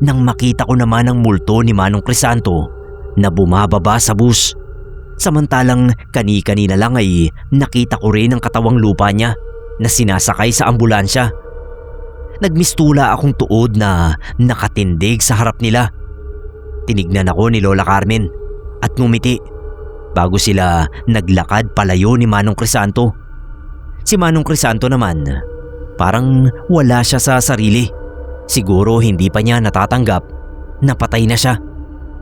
nang makita ko naman ang multo ni Manong Crisanto na bumababa sa bus. Samantalang kani-kanina lang ay nakita ko rin ang katawang lupa niya na sinasakay sa ambulansya. Nagmistula akong tuod na nakatindig sa harap nila. Tinignan ako ni Lola Carmen at ngumiti bago sila naglakad palayo ni Manong Crisanto. Si Manong Crisanto naman parang wala siya sa sarili. Siguro hindi pa niya natatanggap na patay na siya.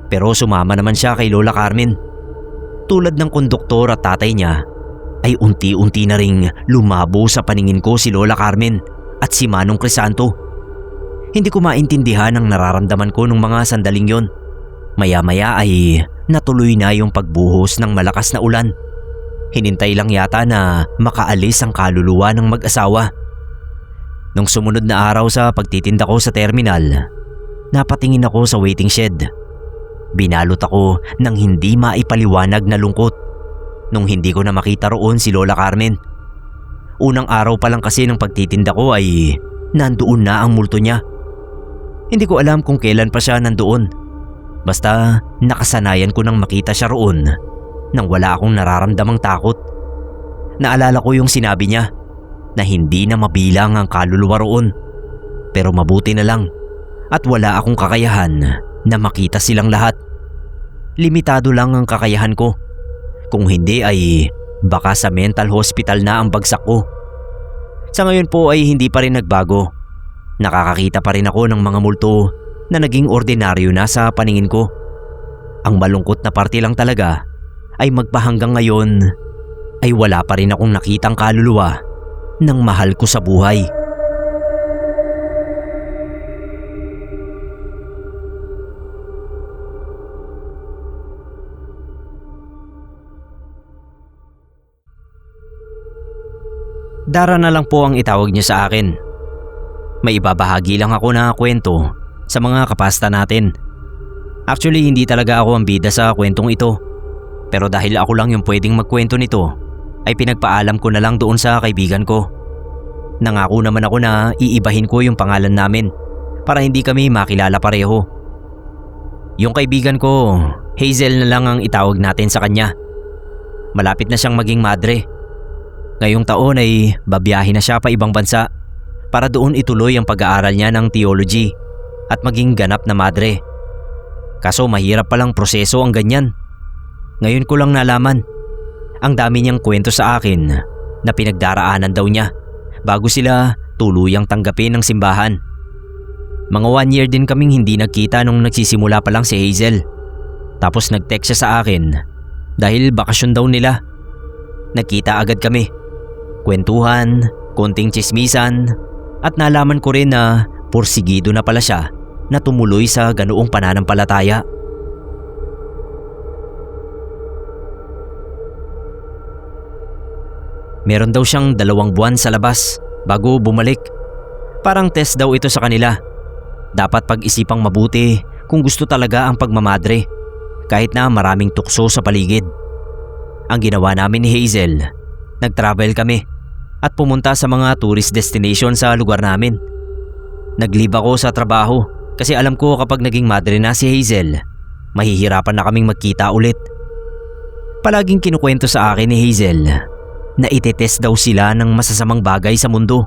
Pero sumama naman siya kay Lola Carmen. Tulad ng konduktor at tatay niya ay unti-unti na ring lumabo sa paningin ko si Lola Carmen at si Manong Crisanto. Hindi ko maintindihan ang nararamdaman ko nung mga sandaling yon. Maya-maya ay natuloy na yung pagbuhos ng malakas na ulan. Hinintay lang yata na makaalis ang kaluluwa ng mag-asawa. Nung sumunod na araw sa pagtitinda ko sa terminal, napatingin ako sa waiting shed. Binalot ako ng hindi maipaliwanag na lungkot nung hindi ko na makita roon si Lola Carmen. Unang araw pa lang kasi ng pagtitinda ko ay nandoon na ang multo niya. Hindi ko alam kung kailan pa siya nandoon. Basta nakasanayan ko nang makita siya roon nang wala akong nararamdamang takot. Naalala ko yung sinabi niya na hindi na mabilang ang kaluluwa roon. Pero mabuti na lang at wala akong kakayahan na makita silang lahat. Limitado lang ang kakayahan ko. Kung hindi ay baka sa mental hospital na ang bagsak ko. Sa ngayon po ay hindi pa rin nagbago. Nakakakita pa rin ako ng mga multo na naging ordinaryo na sa paningin ko. Ang malungkot na parte lang talaga ay magpahanggang ngayon ay wala pa rin akong nakitang kaluluwa ng mahal ko sa buhay. Dara na lang po ang itawag niya sa akin. May ibabahagi lang ako na kwento sa mga kapasta natin. Actually, hindi talaga ako ang bida sa kwentong ito. Pero dahil ako lang yung pwedeng magkwento nito, ay pinagpaalam ko na lang doon sa kaibigan ko. Nangako naman ako na iibahin ko yung pangalan namin para hindi kami makilala pareho. Yung kaibigan ko, Hazel na lang ang itawag natin sa kanya. Malapit na siyang maging madre. Ngayong taon ay babiyahe na siya pa ibang bansa para doon ituloy ang pag-aaral niya ng theology at maging ganap na madre. Kaso mahirap palang proseso ang ganyan. Ngayon ko lang nalaman. Ang dami niyang kwento sa akin na pinagdaraanan daw niya bago sila tuluyang tanggapin ng simbahan. Mga 1 year din kaming hindi nagkita nung nagsisimula pa lang si Hazel. Tapos nag-text siya sa akin dahil bakasyon daw nila. Nagkita agad kami. Kwentuhan, konting tsismisan at nalaman ko rin na porsigido na pala siya na tumuloy sa ganoong pananampalataya. Meron daw siyang 2 buwan sa labas bago bumalik. Parang test daw ito sa kanila. Dapat pag-isipang mabuti kung gusto talaga ang pagmamadre kahit na maraming tukso sa paligid. Ang ginawa namin ni Hazel, nag-travel kami at pumunta sa mga tourist destination sa lugar namin. Nag-leave ako sa trabaho kasi alam ko kapag naging madre na si Hazel, mahihirapan na kaming magkita ulit. Palaging kinukwento sa akin ni Hazel na itetest daw sila ng masasamang bagay sa mundo.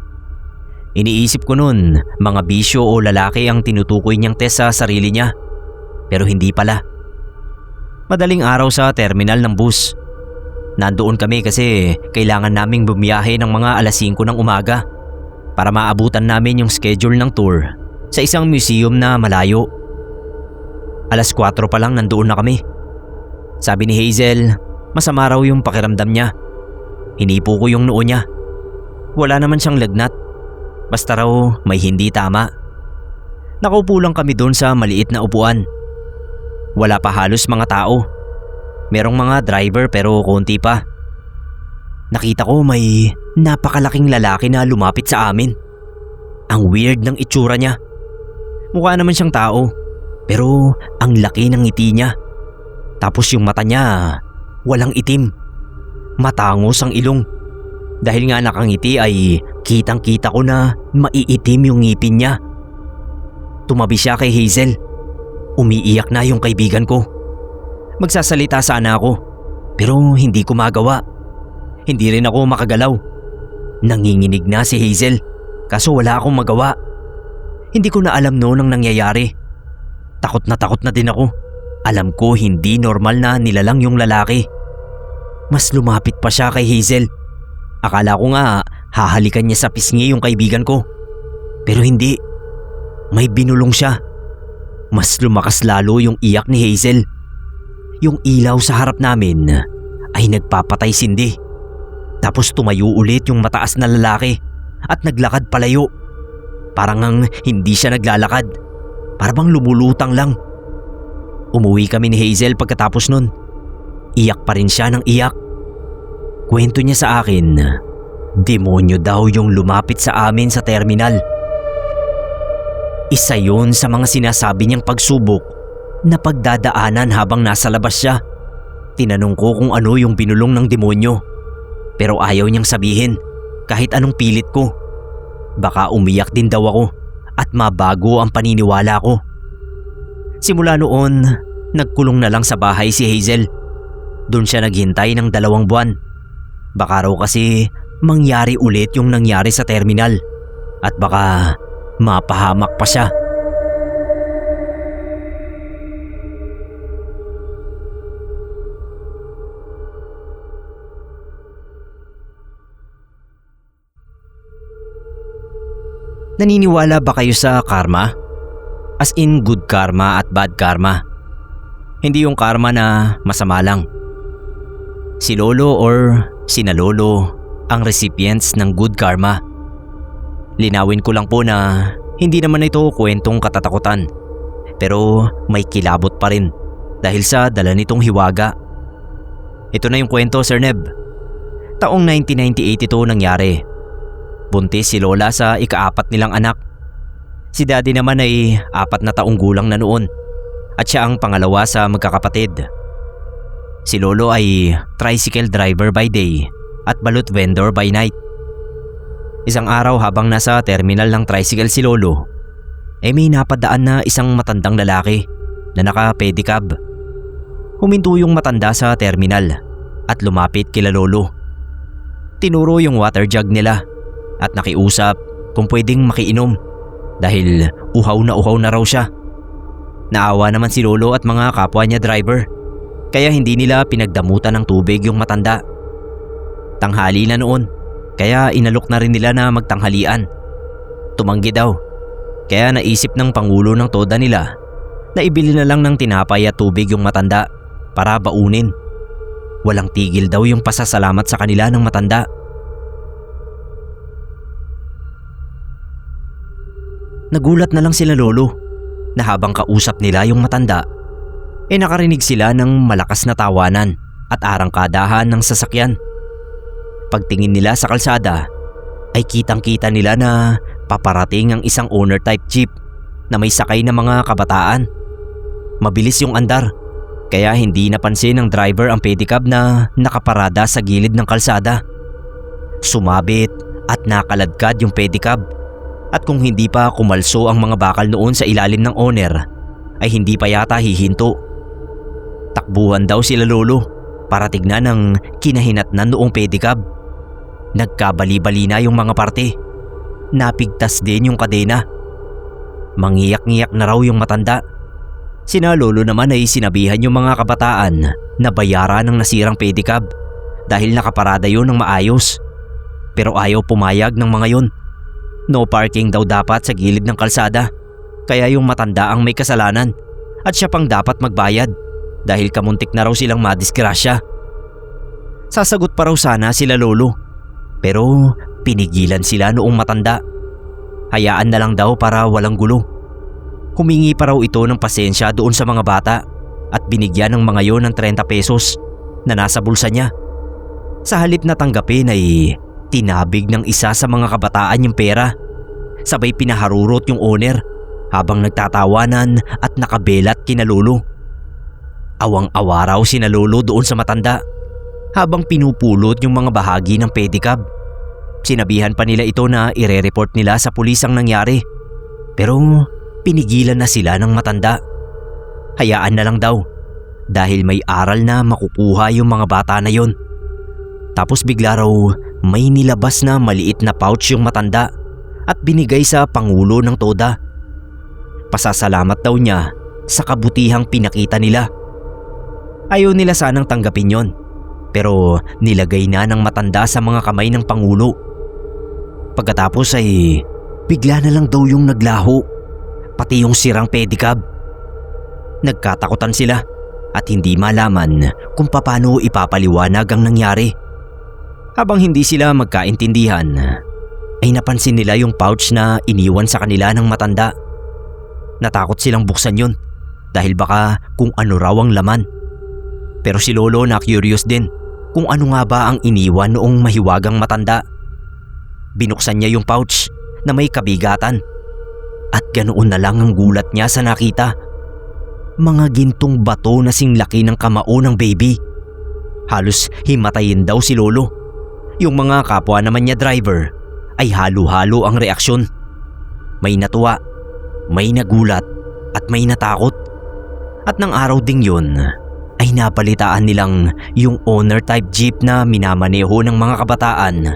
Iniisip ko nun, mga bisyo o lalaki ang tinutukoy niyang test sa sarili niya. Pero hindi pala. Madaling araw sa terminal ng bus. Nandoon kami kasi kailangan naming bumiyahe ng mga 5:00 ng umaga para maabutan namin yung schedule ng tour sa isang museum na malayo. 4:00 pa lang nandoon na kami. Sabi ni Hazel, masama raw yung pakiramdam niya. Hinipo ko yung noo niya. Wala naman siyang lagnat. Basta raw may hindi tama. Nakaupo lang kami doon sa maliit na upuan. Wala pa halos mga tao. Merong mga driver pero konti pa. Nakita ko may napakalaking lalaki na lumapit sa amin. Ang weird ng itsura niya. Mukha naman siyang tao, pero ang laki ng ngiti niya. Tapos yung mata niya, walang itim. Matangos ang ilong. Dahil nga nakangiti ay kitang-kita ko na maiitim yung ngipin niya. Tumabi siya kay Hazel. Umiiyak na yung kaibigan ko. Magsasalita sana ako, pero hindi ko magawa. Hindi rin ako makagalaw. Nanginginig na si Hazel, kaso wala akong magawa. Hindi ko na alam noon ang nangyayari. Takot na din ako. Alam ko hindi normal na nilalang yung lalaki. Mas lumapit pa siya kay Hazel. Akala ko nga hahalikan niya sa pisngi yung kaibigan ko. Pero hindi. May binulong siya. Mas lumakas lalo yung iyak ni Hazel. Yung ilaw sa harap namin ay nagpapatay sindi. Tapos tumayo ulit yung mataas na lalaki at naglakad palayo. Parang ang hindi siya naglalakad. Parang lumulutang lang. Umuwi kami ni Hazel pagkatapos nun. Iyak pa rin siya ng iyak. Kwento niya sa akin, demonyo daw yung lumapit sa amin sa terminal. Isa yun sa mga sinasabi niyang pagsubok na pagdadaanan habang nasa labas siya. Tinanong ko kung ano yung binulong ng demonyo, pero ayaw niyang sabihin kahit anong pilit ko. Baka umiyak din daw ako at mabago ang paniniwala ko. Simula noon, nagkulong na lang sa bahay si Hazel. Doon siya naghintay ng 2 buwan. Baka raw kasi mangyari ulit yung nangyari sa terminal at baka mapahamak pa siya. Naniniwala ba kayo sa karma? As in good karma at bad karma. Hindi yung karma na masama lang. Si lolo or sina lolo ang recipients ng good karma. Linawin ko lang po na hindi naman ito kwentong katatakutan. Pero may kilabot pa rin dahil sa dala nitong hiwaga. Ito na yung kwento, Sir Neb. Taong 1998 ito nangyari. Buntis si Lola sa ika-4 nilang anak. Si Daddy naman ay 4 na taong gulang na noon at siya ang pangalawa sa magkakapatid. Si Lolo ay tricycle driver by day at balut vendor by night. Isang araw habang nasa terminal ng tricycle si Lolo, may napadaan na isang matandang lalaki na naka-pedicab. Huminto yung matanda sa terminal at lumapit kila Lolo. Tinuro yung water jug nila at nakiusap kung pwedeng makiinom dahil uhaw na raw siya. Naawa naman si Lolo at mga kapwa niya driver kaya hindi nila pinagdamutan ng tubig yung matanda. Tanghali na noon kaya inalok na rin nila na magtanghalian. Tumanggi daw kaya naisip ng pangulo ng toda nila na ibili na lang ng tinapay at tubig yung matanda para baunin. Walang tigil daw yung pasasalamat sa kanila ng matanda. Nagulat na lang sila Lolo na habang kausap nila yung matanda, nakarinig sila ng malakas na tawanan at arangkadahan ng sasakyan. Pagtingin nila sa kalsada ay kitang-kita nila na paparating ang isang owner type jeep na may sakay na mga kabataan. Mabilis yung andar kaya hindi napansin ng driver ang pedicab na nakaparada sa gilid ng kalsada. Sumabit at nakaladkad yung pedicab. At kung hindi pa kumalso ang mga bakal noon sa ilalim ng owner, ay hindi pa yata hihinto. Takbuhan daw sila Lolo para tignan ang kinahinatnan noong pedicab. Nagkabali-bali na yung mga parte. Napigtas din yung kadena. Mangiyak-ngiyak na raw yung matanda. Sina Lolo naman ay sinabihan yung mga kabataan na bayaran ng nasirang pedicab dahil nakaparada yun ng maayos. Pero ayaw pumayag ng mga yun. No parking daw dapat sa gilid ng kalsada, kaya yung matanda ang may kasalanan at siya pang dapat magbayad dahil kamuntik na raw silang madisgrasya. Sasagot pa raw sana sila Lolo pero pinigilan sila noong matanda. Hayaan na lang daw para walang gulo. Humingi pa raw ito ng pasensya doon sa mga bata at binigyan ng mga yon ng 30 pesos na nasa bulsa niya. Sa halip na tanggapin ay tinabig ng isa sa mga kabataan yung pera. Sabay pinaharurot yung owner habang nagtatawanan at nakabelat kina Lolo. Awang-awa raw sina Lolo doon sa matanda habang pinupulot yung mga bahagi ng pedicab. Sinabihan pa nila ito na ire-report nila sa pulis ang nangyari. Pero pinigilan na sila ng matanda. Hayaan na lang daw dahil may aral na makukuha yung mga bata na yon. Tapos bigla raw may nilabas na maliit na pouch yung matanda at binigay sa pangulo ng toda. Pasasalamat daw niya sa kabutihang pinakita nila. Ayaw nila sanang tanggapin yon, pero nilagay na ng matanda sa mga kamay ng pangulo. Pagkatapos ay bigla na lang daw yung naglaho, pati yung sirang pedicab. Nagkatakutan sila at hindi malaman kung paano ipapaliwanag ang nangyari. Habang hindi sila magkaintindihan, ay napansin nila yung pouch na iniwan sa kanila ng matanda. Natakot silang buksan yun dahil baka kung ano raw ang laman. Pero si Lolo na curious din kung ano nga ba ang iniwan noong mahiwagang matanda. Binuksan niya yung pouch na may kabigatan at ganoon na lang ang gulat niya sa nakita. Mga gintong bato na singlaki ng kamao ng baby. Halos himatayin daw si Lolo. Yung mga kapwa naman niya driver ay halo-halo ang reaksyon. May natuwa, may nagulat at may natakot. At nang araw ding yun ay napalitaan nilang yung owner type jeep na minamaneho ng mga kabataan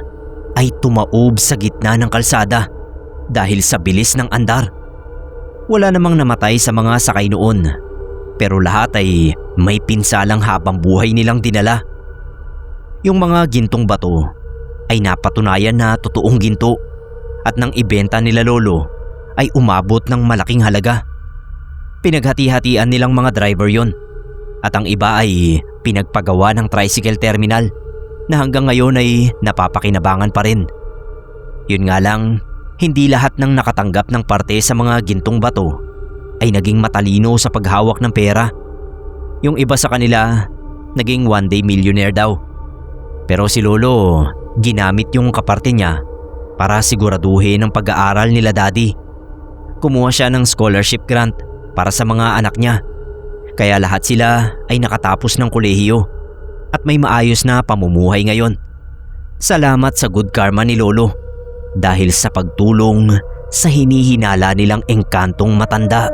ay tumaob sa gitna ng kalsada dahil sa bilis ng andar. Wala namang namatay sa mga sakay noon, pero lahat ay may pinsalang habang buhay nilang dinala. Yung mga gintong bato ay napatunayan na totoong ginto at nang ibenta nila Lolo ay umabot ng malaking halaga. Pinaghati-hatian nilang mga driver yon at ang iba ay pinagpagawa ng tricycle terminal na hanggang ngayon ay napapakinabangan pa rin. Yun nga lang, hindi lahat ng nakatanggap ng parte sa mga gintong bato ay naging matalino sa paghawak ng pera. Yung iba sa kanila naging one-day millionaire daw. Pero si Lolo, ginamit yung kaparte niya para siguraduhin ang pag-aaral nila daddy. Kumuha siya ng scholarship grant para sa mga anak niya. Kaya lahat sila ay nakatapos ng kolehiyo at may maayos na pamumuhay ngayon. Salamat sa good karma ni Lolo dahil sa pagtulong sa hinihinala nilang engkantong matanda.